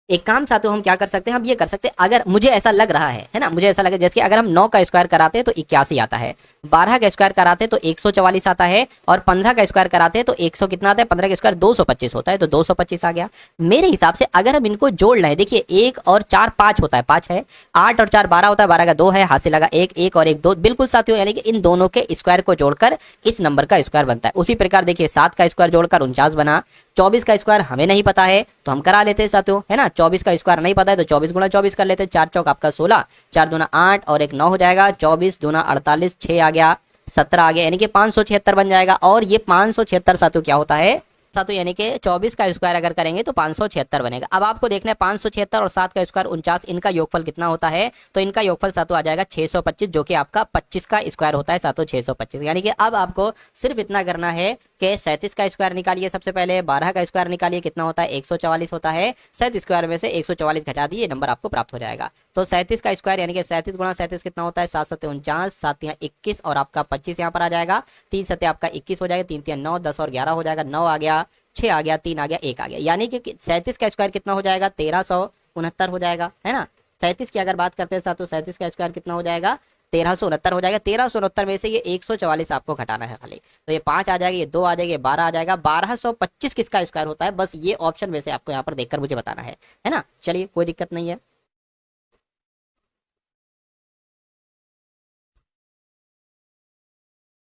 एक काम साथियों हम क्या कर सकते हैं, हम ये कर सकते हैं, अगर मुझे ऐसा लग रहा है ना, मुझे ऐसा लगे जैसे कि अगर हम 9 का स्क्वायर कराते हैं तो 81 आता है, 12 का स्क्वायर कराते हैं तो 144 आता है, और 15 का स्क्वायर कराते हैं तो 100 कितना आता है, 15 का स्क्वायर 225 होता है, तो 225 आ गया। मेरे हिसाब से अगर हम इनको जोड़ लें, देखिए 1 और 4 5 होता है, 5 है, 8 और 4 12 होता है, 12 का 2 है, हाथ से लगा 1 1 और 1 2, बिल्कुल साथियों, यानी कि इन दोनों के स्क्वायर को जोड़कर इस नंबर का स्क्वायर बनता है। उसी प्रकार देखिए 7 का स्क्वायर जोड़कर 49 बना, 24 का स्क्वायर हमें नहीं पता है तो हम करा लेते हैं साथियों, है ना, 24 का स्क्वायर नहीं पता है तो 24 गुणा 24 कर लेते हैं, 4 चौक आपका 16, 4 दूना 8 और 1 9 हो जाएगा, 24 दूना 48, 6 आ गया, 17 आ गया, यानी कि 576 बन जाएगा। और ये 576 साथियों क्या होता है साथियों, यानी कि 24 का स्क्वायर अगर करेंगे तो 576 बनेगा। अब आपको देखना है 576 और 7 का स्क्वायर 49, इनका योगफल कितना होता है, तो इनका योगफल साथियों आ जाएगा 625, जो कि आपका 25 का स्क्वायर होता है साथियों, 625। यानी कि अब आपको सिर्फ इतना करना है कि 37 का स्क्वायर निकालिए, सबसे पहले 12 का स्क्वायर निकालिए, कितना होता है 144 होता है, 37 स्क्वायर में से 144 घटा दिए, नंबर आपको प्राप्त हो जाएगा। तो 37 का स्क्वायर यानी कि 37 गुणा 37 कितना होता है, 7 7 49, 7 यहाँ 21 और आपका 25 यहाँ पर आ जाएगा, 3 7 आपका 21 हो जाएगा, 3 3 9 10 और 11 हो जाएगा, 9 आ गया, 6 आ गया, 3 आ गया, 1 आ गया, यानी कि 37 का स्क्वायर कितना हो जाएगा, 1369 हो जाएगा, है ना। 37 की अगर बात करते हैं साथियों, 37 का स्क्वायर कितना हो जाएगा, 1369 हो जाएगा। 1369 में से ये 144 आपको घटाना है खाली, तो ये 5 आ जाएगा, ये 2 आ जाएगा, ये 12 आ जाएगा। 1225 किसका स्क्वायर होता है, बस ये ऑप्शन में से आपको यहाँ पर देखकर मुझे बताना है ना। चलिए कोई दिक्कत नहीं है।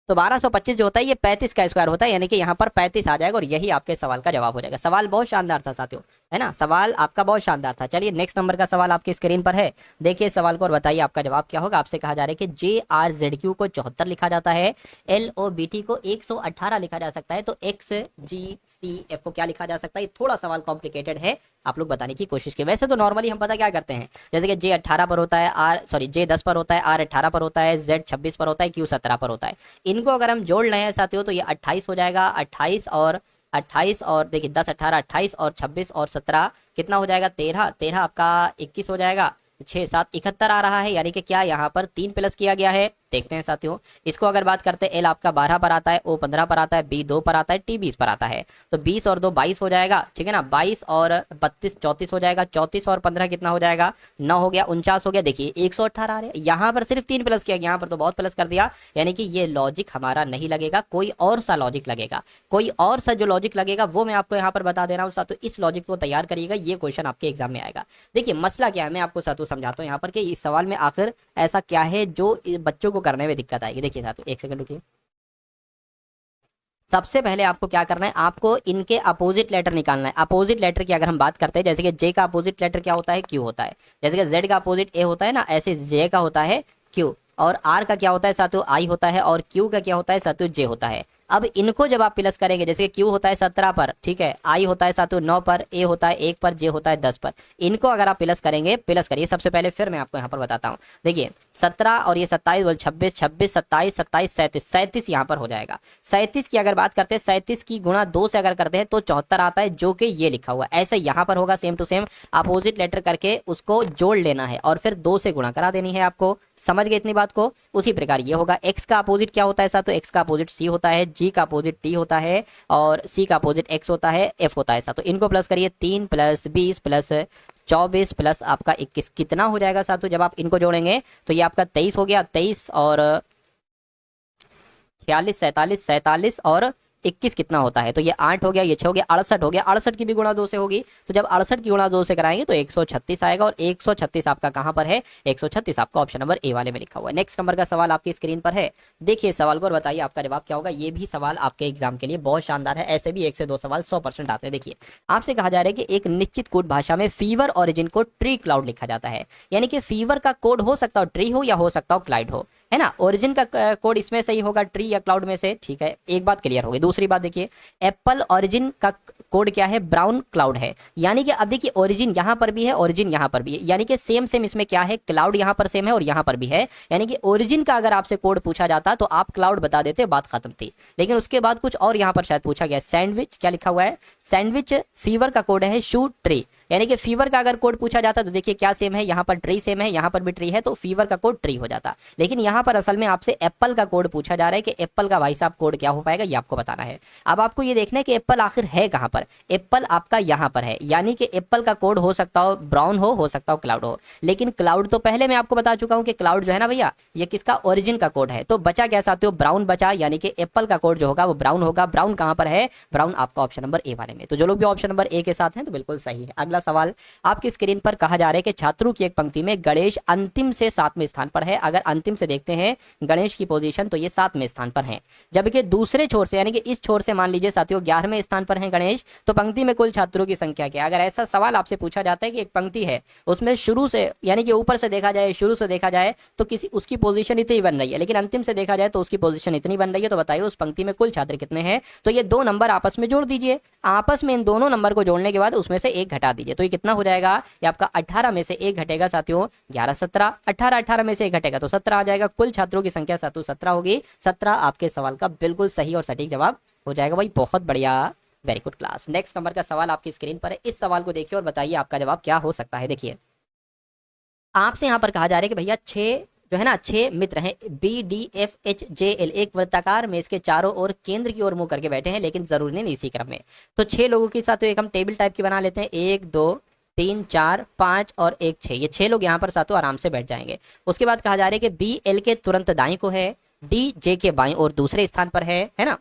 तो 1225 जो होता है ये 35 का स्क्वायर होता है, यानी कि यहाँ पर 35 आ जाएगा और यही आपके सवाल का जवाब हो जाएगा। सवाल बहुत शानदार था साथियों, है ना, सवाल आपका बहुत शानदार था। चलिए नेक्स्ट नंबर का सवाल आपकी स्क्रीन पर है, देखिए सवाल को और बताइए आपका जवाब क्या होगा। आपसे कहा जा रहा है कि JRZQ को 74 लिखा जाता है, LOBT को 118 लिखा जा सकता है, तो XGCF को क्या लिखा जा सकता है। थोड़ा सवाल कॉम्प्लिकेटेड है, आप लोग बताने की कोशिश की। वैसे तो नॉर्मली हम पता क्या करते हैं, जैसे कि J18 पर होता है, J10 पर होता है, R18 पर होता है, Z26 पर होता है, Q17 पर होता है। इनको अगर हम जोड़ लें साथियों तो ये 28 हो जाएगा, 28 और देखिए 10 18 28 और 26 और 17 कितना हो जाएगा, 13 13 आपका 21 हो जाएगा, 6 7 71 आ रहा है, यानी कि क्या यहाँ पर 3 प्लस किया गया है। देखते हैं साथियों, इसको अगर बात करते हैं, L आपका 12 पर आता है, O 15 पर आता है, B 2 पर आता है, T 20 पर आता है, तो 20 और 2 22 हो जाएगा, ठीक है ना। 22 और 32 34 हो जाएगा, 34 और 15 कितना हो जाएगा, 9 हो गया, 49 हो गया। देखिए 118 आ रहे हैं, यहाँ पर सिर्फ 3 प्लस किया, यहाँ पर तो बहुत प्लस कर दिया, यानी कि ये लॉजिक हमारा नहीं लगेगा, कोई और सा लॉजिक लगेगा, कोई और सा जो लॉजिक लगेगा वो मैं आपको यहाँ पर बता दे रहा हूँ साथियों। इस लॉजिक को तैयार करिएगा, ये क्वेश्चन आपके एग्जाम में आएगा। देखिए मसला क्या है, मैं आपको साथियों समझाता हूँ यहाँ पर कि इस सवाल में आखिर ऐसा क्या है जो बच्चों को करने में दिक्कत आएगी। देखिए साथियों एक सेकंड रुकिए, सबसे पहले आपको क्या करना है, आपको इनके अपोजिट लेटर निकालना है। अपोजिट लेटर की अगर हम बात करते हैं, जैसे कि J का अपोजिट लेटर क्या होता है, Q होता है, जैसे कि Z का अपोजिट A होता है ना, ऐसे J का होता है Q, और R का क्या होता है साथियों, I होता है, और Q का क्या होता है साथियों, J होता है। अब इनको जब आप प्लस करेंगे, जैसे Q होता है 17 पर, ठीक है, I होता है साथियों 9 पर, A होता है 1 पर, J होता है 10 पर, इनको अगर आप प्लस करेंगे, प्लस करिए सबसे पहले, फिर मैं आपको यहाँ पर बताता हूँ। देखिए 17 और ये 27 बोल 26 26 27 27 37 37 यहाँ पर हो जाएगा। 37 की अगर बात करते हैं, 37 की गुणा 2 से अगर करते हैं तो 74 आता है, जो कि ये लिखा हुआ है। ऐसे यहाँ पर होगा same to same, opposite letter करके उसको जोड़ लेना है और फिर 2 से गुणा करा देनी है आपको। समझ गए इतनी बात को। उसी प्रकार ये होगा, X का अपोजिट क्या होता है साथ, तो X का अपोजिट C होता है, G का अपोजिट T होता है, और C का अपोजिट X होता है, F होता है साथ। तो इनको प्लस करिए, 3 प्लस 20 प्लस 24 प्लस आपका 21 कितना हो जाएगा साथियों, जब आप इनको जोड़ेंगे तो ये आपका 23 हो गया। 23 और 46 47 47 और 21 कितना होता है, तो ये 8 हो गया, ये 6 हो गया, 68 हो गया। 68 की भी गुणा 2 से होगी, तो जब 68 की गुणा 2 से कराएंगे तो 136 आएगा, और 136 आपका कहां पर है, 136 आपका ऑप्शन नंबर ए वाले में लिखा हुआ है। नेक्स्ट नंबर का सवाल आपकी स्क्रीन पर है, देखिए सवाल को और बताइए आपका जवाब क्या होगा। ये भी सवाल आपके एग्जाम के लिए बहुत शानदार है, ऐसे भी 1 से 2 सवाल 100% आते हैं। देखिए आपसे कहा जा रहा है कि एक निश्चित कोड भाषा में फीवर ओरिजिन को ट्री क्लाउड लिखा जाता है, यानी कि फीवर का कोड हो सकता हो ट्री हो या हो सकता हो क्लाउड हो। है ना। ओरिजिन का कोड इसमें सही होगा, ट्री या क्लाउड में से, ठीक है, एक बात क्लियर हो गई। दूसरी बात देखिए, एप्पल ओरिजिन का कोड क्या है, ब्राउन क्लाउड है, यानी कि अब देखिए ओरिजिन यहां पर भी है, ओरिजिन यहां पर भी है, यानी कि सेम सेम इसमें क्या है, क्लाउड यहां पर सेम है और यहां पर भी है, यानी कि ओरिजिन का अगर आपसे कोड पूछा जाता तो आप क्लाउड बता देते, बात खत्म थी। लेकिन उसके बाद कुछ और यहां पर शायद पूछा गया, सैंडविच क्या लिखा हुआ है, सैंडविच फीवर का कोड है शू ट्री, यानी कि फीवर का अगर कोड पूछा जाता तो देखिए क्या सेम है, यहां पर ट्री सेम है, यहां पर भी ट्री है, तो फीवर का कोड ट्री हो जाता। लेकिन यहां पर असल में आपसे एप्पल का कोड पूछा जा रहा है कि एप्पल का भाई साहब कोड क्या हो पाएगा, ये आपको बताना है। अब आपको ये देखना है कि एप्पल आखिर है कहां पर, एप्पल आपका यहां पर है, यानी कि एप्पल का कोड हो सकता हो ब्राउन हो सकता हो क्लाउड हो, लेकिन क्लाउड तो पहले मैं आपको बता चुका हूं कि क्लाउड जो है ना भैया, ये किसका, ओरिजिन का कोड है। तो बचा क्या साथियों, ब्राउन बचा, यानी कि एप्पल का कोड जो होगा वो ब्राउन होगा। ब्राउन कहां पर है, ब्राउन आपका ऑप्शन नंबर ए वाले में। तो जो लोग भी ऑप्शन नंबर ए के साथ हैं तो बिल्कुल सही है। अगला सवाल आपकी स्क्रीन पर कहा जा रहा है कि छात्रों की एक पंक्ति में गणेश अंतिम से 7वें स्थान पर है। अगर अंतिम से देखते हैं गणेश की पोजीशन तो ये 7वें स्थान पर है, जबकि दूसरे छोर से यानी कि इस छोर से मान लीजिए साथियों 11वें स्थान पर है गणेश, तो पंक्ति में कुल छात्रों की संख्या क्या है। अगर ऐसा सवाल आपसे पूछा जाता है कि एक पंक्ति है उसमें शुरू से यानी कि ऊपर से देखा जाए, शुरू से देखा जाए तो किसी उसकी पोजीशन इतनी बन रही है, लेकिन अंतिम से देखा जाए तो उसकी पोजीशन इतनी बन रही है, तो बताइए उस पंक्ति में कुल छात्र कितने हैं। तो ये दो नंबर आपस में जोड़ दीजिए, आपस में इन दोनों नंबर को जोड़ने के बाद उसमें से एक घटा दीजिए, तो ये कितना हो जाएगा, ये आपका 18 में से एक घटेगा साथियों 11 17, 18 में से एक घटेगा तो 17 आ जाएगा। कुल छात्रों की संख्या साथियों 17 होगी। 17 आपके सवाल का बिल्कुल सही और सटीक जवाब हो जाएगा भाई, बहुत बढ़िया, very good class. Next number का सवाल आपकी स्क्रीन पर है, इस सवाल को देखिए और बताइए आपका जवाब क्या हो सकता है। देखिए आपसे यहां पर कहा जा रहा है कि भैया 6 जो है ना 6 मित्र हैं, BDFHJL, एक वृत्ताकार में इसके चारों ओर केंद्र की ओर मुंह करके बैठे हैं, लेकिन जरूरी नहीं इसी क्रम में। तो 6 लोगों के साथ तो एक हम टेबल टाइप की बना लेते हैं, 1 2 3 4 5 और 1 6, ये 6 लोग यहाँ पर साथों आराम से बैठ जाएंगे। उसके बाद कहा जा रहा है कि BL के तुरंत दाएं को है, DJ के बाएं और दूसरे स्थान पर है ना।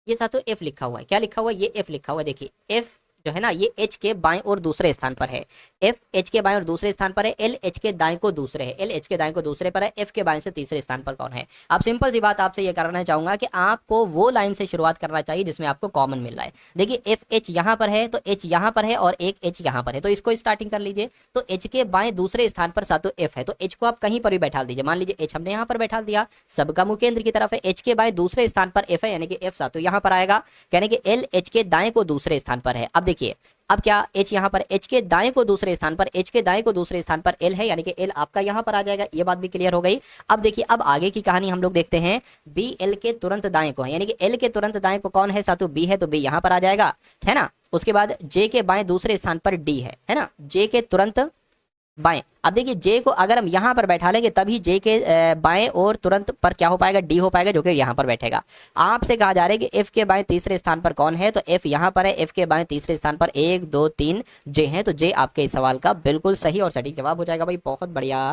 ये साथों F लिखा हुआ है, क्या लिखा हुआ है, ये F लिखा हुआ है। देखिए F जो है ना ये H के बाएं और दूसरे स्थान पर है, F H के बाएं और दूसरे स्थान पर है, L H के दाएं को दूसरे है, L H के दाएं को दूसरे पर है, F के बाएं से तीसरे स्थान पर कौन है। अब सिंपल सी बात आपसे ये करना चाहूंगा कि आपको वो लाइन से शुरुआत करना चाहिए जिसमें आपको कॉमन मिल रहा है। देखिए F H यहाँ पर है तो H यहाँ पर है और एक H यहाँ पर है, तो इसको स्टार्टिंग कर लीजिए। तो H के बाएं दूसरे स्थान पर साथों F है, तो H को आप कहीं पर भी बैठा दीजिए, मान लीजिए H हमने यहाँ पर बैठा दिया, सबका मुंह केंद्र की तरफ है, H के बाएं दूसरे स्थान पर F है, यानी कि F साथों यहाँ पर आएगा, यानी कि L H के दाएं को दूसरे स्थान पर है। अब देखिए अब क्या H यहाँ पर H के दाएं को दूसरे स्थान पर, H के दाएं को दूसरे स्थान पर L है, यानी कि L आपका यहाँ पर आ जाएगा, ये बात भी क्लियर हो गई। अब देखिए अब आगे की कहानी हम लोग देखते हैं, B L के तुरंत दाएं को है, यानी कि L के तुरंत दाएं को कौन है साथों, B है, तो B यहाँ पर आ जाएगा, है ना। उसके बाद J के बाएं दूसरे स्थान पर D है ना, J के तुरंत बाएं। अब देखिए J को अगर हम यहाँ पर बैठा लेंगे तभी J के बाएं और तुरंत पर क्या हो पाएगा, D हो पाएगा, जो कि यहाँ पर बैठेगा। आपसे कहा जा रहा है कि F के बाएं तीसरे स्थान पर कौन है, तो F यहाँ पर है, F के बाएं तीसरे स्थान पर 1 2 3 J है, तो J आपके इस सवाल का बिल्कुल सही और सटीक जवाब हो जाएगा भाई, बहुत बढ़िया,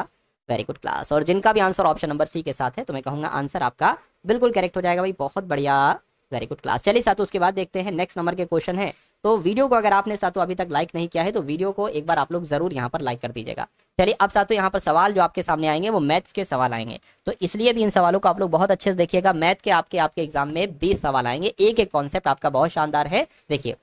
वेरी गुड क्लास। और जिनका भी आंसर ऑप्शन नंबर C के साथ है तो मैं कहूंगा आंसर आपका बिल्कुल करेक्ट हो जाएगा भाई, बहुत बढ़िया, वेरी गुड क्लास। चलिए साथों उसके बाद देखते हैं नेक्स्ट नंबर के क्वेश्चन है। तो वीडियो को अगर आपने साथों अभी तक लाइक नहीं किया है तो वीडियो को एक बार आप लोग जरूर यहाँ पर लाइक कर दीजिएगा। चलिए अब साथों यहाँ पर सवाल जो आपके सामने आएंगे वो मैथ्स के सवाल आएंगे, तो इसलिए भी इन सवालों को आप लोग बहुत अच्छे से देखिएगा। मैथ के आपके एग्जाम में 20 सवाल आएंगे, एक एक कॉन्सेप्ट आपका बहुत शानदार है। देखिए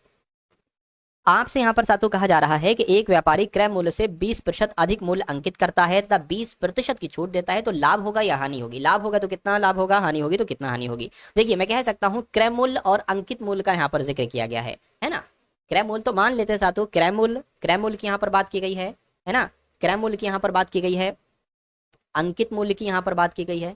आपसे यहाँ पर साथों कहा जा रहा है कि एक व्यापारी क्रय मूल्य से 20% अधिक मूल्य अंकित करता है तथा 20% की छूट देता है, तो लाभ होगा या हानि होगी। लाभ होगा तो कितना लाभ होगा, हानि होगी तो कितना हानि होगी। देखिए मैं कह सकता हूँ क्रय मूल्य और अंकित मूल्य का यहाँ पर जिक्र किया गया है ना। क्रय मूल्य तो मान लेते हैं साथों, क्रय मूल्य की यहाँ पर बात की गई है ना, क्रय मूल्य की यहाँ पर बात की गई है, अंकित मूल्य की यहाँ पर बात की गई है,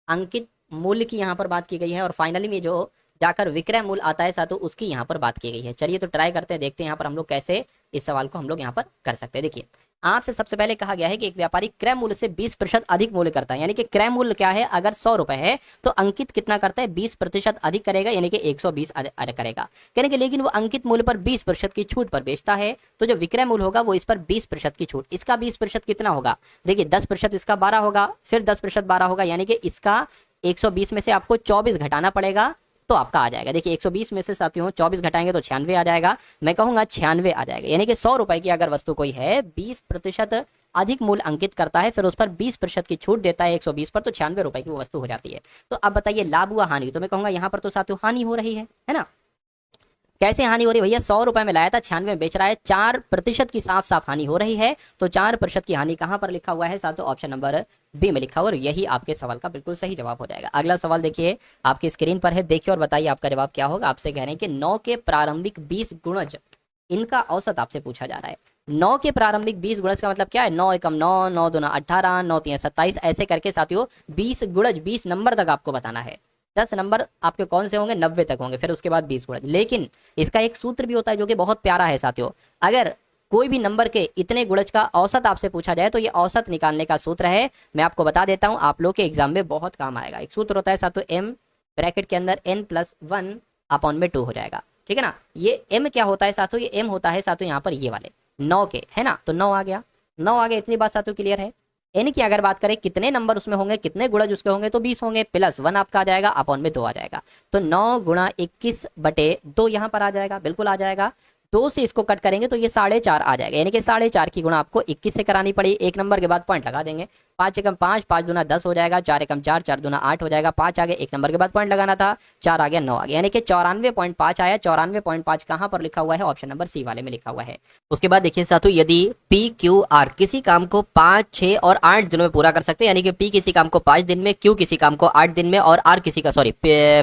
अंकित मूल्य की यहाँ पर बात की गई है, और फाइनली में जो जाकर विक्रय मूल्य आता है साथों उसकी यहाँ पर बात की गई है। चलिए तो ट्राई करते हैं, देखते हैं यहाँ पर हम लोग कैसे इस सवाल को हम लोग यहाँ पर कर सकते हैं। देखिए आपसे सबसे पहले कहा गया है कि एक व्यापारी क्रय मूल्य से 20% अधिक मूल्य करता है, यानी कि क्रय मूल्य क्या है, अगर 100 रुपए है तो अंकित कितना करता है, 20% अधिक करेगा, यानी कि 120 करेगा, यानी कि लेकिन वो अंकित मूल्य पर 20% की छूट पर बेचता है, तो जो विक्रय मूल्य होगा वो इस पर 20% की छूट, इसका 20% कितना होगा, देखिए 10% इसका 12 होगा, फिर 10% 12 होगा, यानी कि इसका 120 में से आपको 24 घटाना पड़ेगा, तो आपका आ जाएगा। देखिए 120 में से साथियों 24 घटाएंगे तो 96 आ जाएगा, मैं कहूंगा 96 आ जाएगा, यानी कि 100 रुपए की अगर वस्तु कोई है 20% अधिक मूल्य अंकित करता है, फिर उस पर 20% की छूट देता है 120 पर, तो 96 रुपए की वो वस्तु हो जाती है। तो अब बताइए लाभ हुआ हानि, तो मैं कहूंगा यहाँ पर तो साथियों हानि हो रही है ना। कैसे हानि हो रही है भैया? 100 रुपए में लाया था, 96 में बेच रहा है, 4% की साफ साफ हानि हो रही है। तो 4% की हानि कहां पर लिखा हुआ है साथियों? ऑप्शन नंबर बी में लिखा हुआ, और यही आपके सवाल का बिल्कुल सही जवाब हो जाएगा। अगला सवाल देखिए आपकी स्क्रीन पर है, देखिए और बताइए आपका जवाब क्या होगा। आपसे कह रहे हैं कि 9 के प्रारंभिक 20 गुणज, इनका औसत आपसे पूछा जा रहा है। 9 के प्रारंभिक 20 गुणज का मतलब क्या है? 9 एकम 9, 9 दूना 18, 9 तीन 27, ऐसे करके साथियों 20 गुणज, 20 नंबर तक आपको बताना है। 10 नंबर आपके कौन से होंगे? 90 तक होंगे, फिर उसके बाद 20 गुणज। लेकिन इसका एक सूत्र भी होता है जो कि बहुत प्यारा है साथियों। अगर कोई भी नंबर के इतने गुणज का औसत आपसे पूछा जाए तो ये औसत निकालने का सूत्र है, मैं आपको बता देता हूं, आप लोग के एग्जाम में बहुत काम आएगा। एक सूत्र होता है साथियों, एम ब्रैकेट के अंदर n+1 अपॉन में 2 हो जाएगा, ठीक है ना। ये m क्या होता है साथियों? ये m होता है साथियों यहाँ पर ये वाले 9 के, है ना। तो 9 आ गया, 9 आ गया, इतनी बात साथियों क्लियर है। n की अगर बात करें कितने नंबर उसमें होंगे, कितने गुणज उसके होंगे, तो 20 होंगे, +1 आपका आ जाएगा, अपॉन में 2 आ जाएगा। तो 9 गुणा 21/2 यहाँ पर आ जाएगा, बिल्कुल आ जाएगा। 2 से इसको कट करेंगे तो ये 4.5 आ जाएगा, यानी कि 4.5 की गुणा आपको 21 से करानी पड़ी। एक नंबर के बाद पॉइंट लगा देंगे, 5 एकम 5, 5 दूना 10 हो जाएगा, 4 एकम 4, 4 दूना 8 हो जाएगा, 5 आ गया, एक नंबर के बाद पॉइंट लगाना था, 4 आ गया, 9 आ गया, यानी कि 94.5 आया। 94.5 कहां पर लिखा हुआ है? ऑप्शन नंबर सी वाले में लिखा हुआ है। उसके बाद देखिए साथियों, यदि पी क्यू आर किसी काम को 5, 6 और 8 दिनों में पूरा कर सकते हैं, यानी कि पी किसी काम को 5 दिन में, क्यू किसी काम को 8 दिन में, और आर किसी का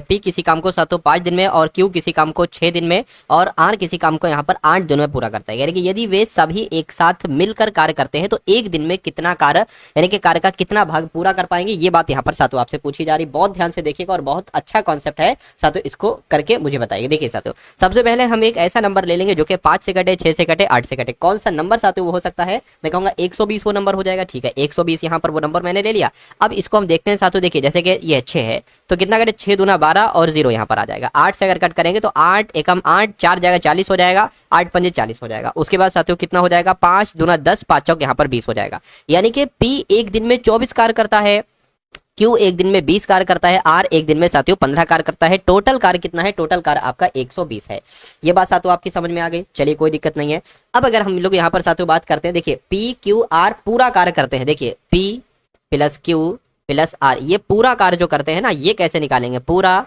पी किसी काम को साथियों 5 दिन में, और क्यू किसी काम को 6 दिन में, और आर किसी काम को यहाँ पर 8 दिनों में पूरा करता है। यानी कि यदि वे सभी एक साथ मिलकर कार्य करते हैं तो एक दिन में कितना कार्य, यानी कि कार्य का कितना भाग पूरा कर पाएंगे, ये बात यहाँ पर साथियों आपसे पूछी जा रही। बहुत ध्यान से देखिएगा और बहुत अच्छा कॉन्सेप्ट है साथियों, इसको करके मुझे बताइए। देखिए साथियों, सबसे पहले हम एक ऐसा नंबर ले लेंगे जो कि 5 से कटे, 6 से कटे, 8 से कटे। कौन सा नंबर साथियों वो हो सकता है? मैं कहूंगा 120 वो नंबर हो जाएगा, ठीक है। 120 यहाँ पर वो नंबर मैंने ले लिया। अब इसको हम देखते हैं साथियों, देखिए जैसे कि ये 6 है तो कितना कटे? 6 दूना 12 और 0 यहाँ पर आ जाएगा। 8 से अगर कट करेंगे तो 8 एकम 8, 4 जाएगा 40 हो जाएगा, 8 पंजे 40 हो जाएगा। उसके बाद साथियों कितना हो जाएगा? 5 दूना 10, 5 चौक यहाँ पर 20 हो जाएगा। यानी कि पी एक दिन में 24 कार्य करता है, क्यू एक दिन में 20 कार्य करता है, आर एक दिन में साथियों 15 कार्य करता है। टोटल कार्य कितना है? टोटल कार्य आपका 120 है। ये बात साथियों आपकी समझ में आ गई? चलिए कोई दिक्कत नहीं है। अब अगर हम लोग यहाँ पर साथियों बात करते हैं, देखिए पी क्यू आर पूरा कार्य करते हैं। देखिए P plus Q plus R, ये पूरा कार्य जो करते हैं ना, ये कैसे निकालेंगे? पूरा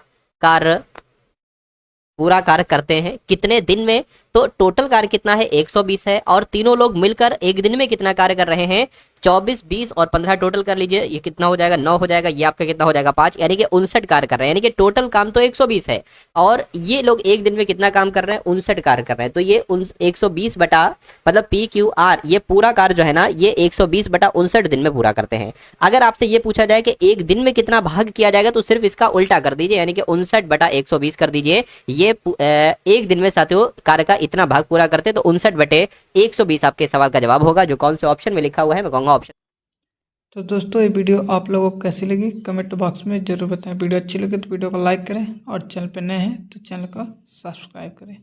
कार्य करते हैं कितने दिन में? तो टोटल कार्य कितना है? 120 है, और तीनों लोग मिलकर एक दिन में कितना कार्य कर रहे हैं? 24, 20 और 15 टोटल कर लीजिए, ये कितना हो जाएगा? 9 हो जाएगा। ये आपका कितना हो जाएगा? 5, यानी कि 59 कार्य कर रहे हैं। यानी कि टोटल काम तो 120 है, और ये लोग एक दिन में कितना काम कर रहे हैं? 59 कार्य कर रहे हैं। तो ये 120 बटा, मतलब पी क्यू आर, ये पूरा कार्य जो है ना, ये 120 बटा 59 दिन में पूरा करते हैं। अगर आपसे ये पूछा जाए कि एक दिन में कितना भाग किया जाएगा, तो सिर्फ इसका उल्टा कर दीजिए, यानी कि 59 बटा 120 कर दीजिए। ये एक दिन में साथियों कार्य का इतना भाग पूरा करते हैं, तो 59 बटे 120 आपके सवाल का जवाब होगा, जो कौन से ऑप्शन में लिखा हुआ है? मैं कहूंगा ऑप्शन। तो दोस्तों ये वीडियो आप लोगों को कैसी लगी कमेंट बॉक्स में जरूर बताएं। वीडियो अच्छी लगे तो वीडियो को लाइक करें, और चैनल पर नए हैं तो चैनल को सब्सक्राइब करें।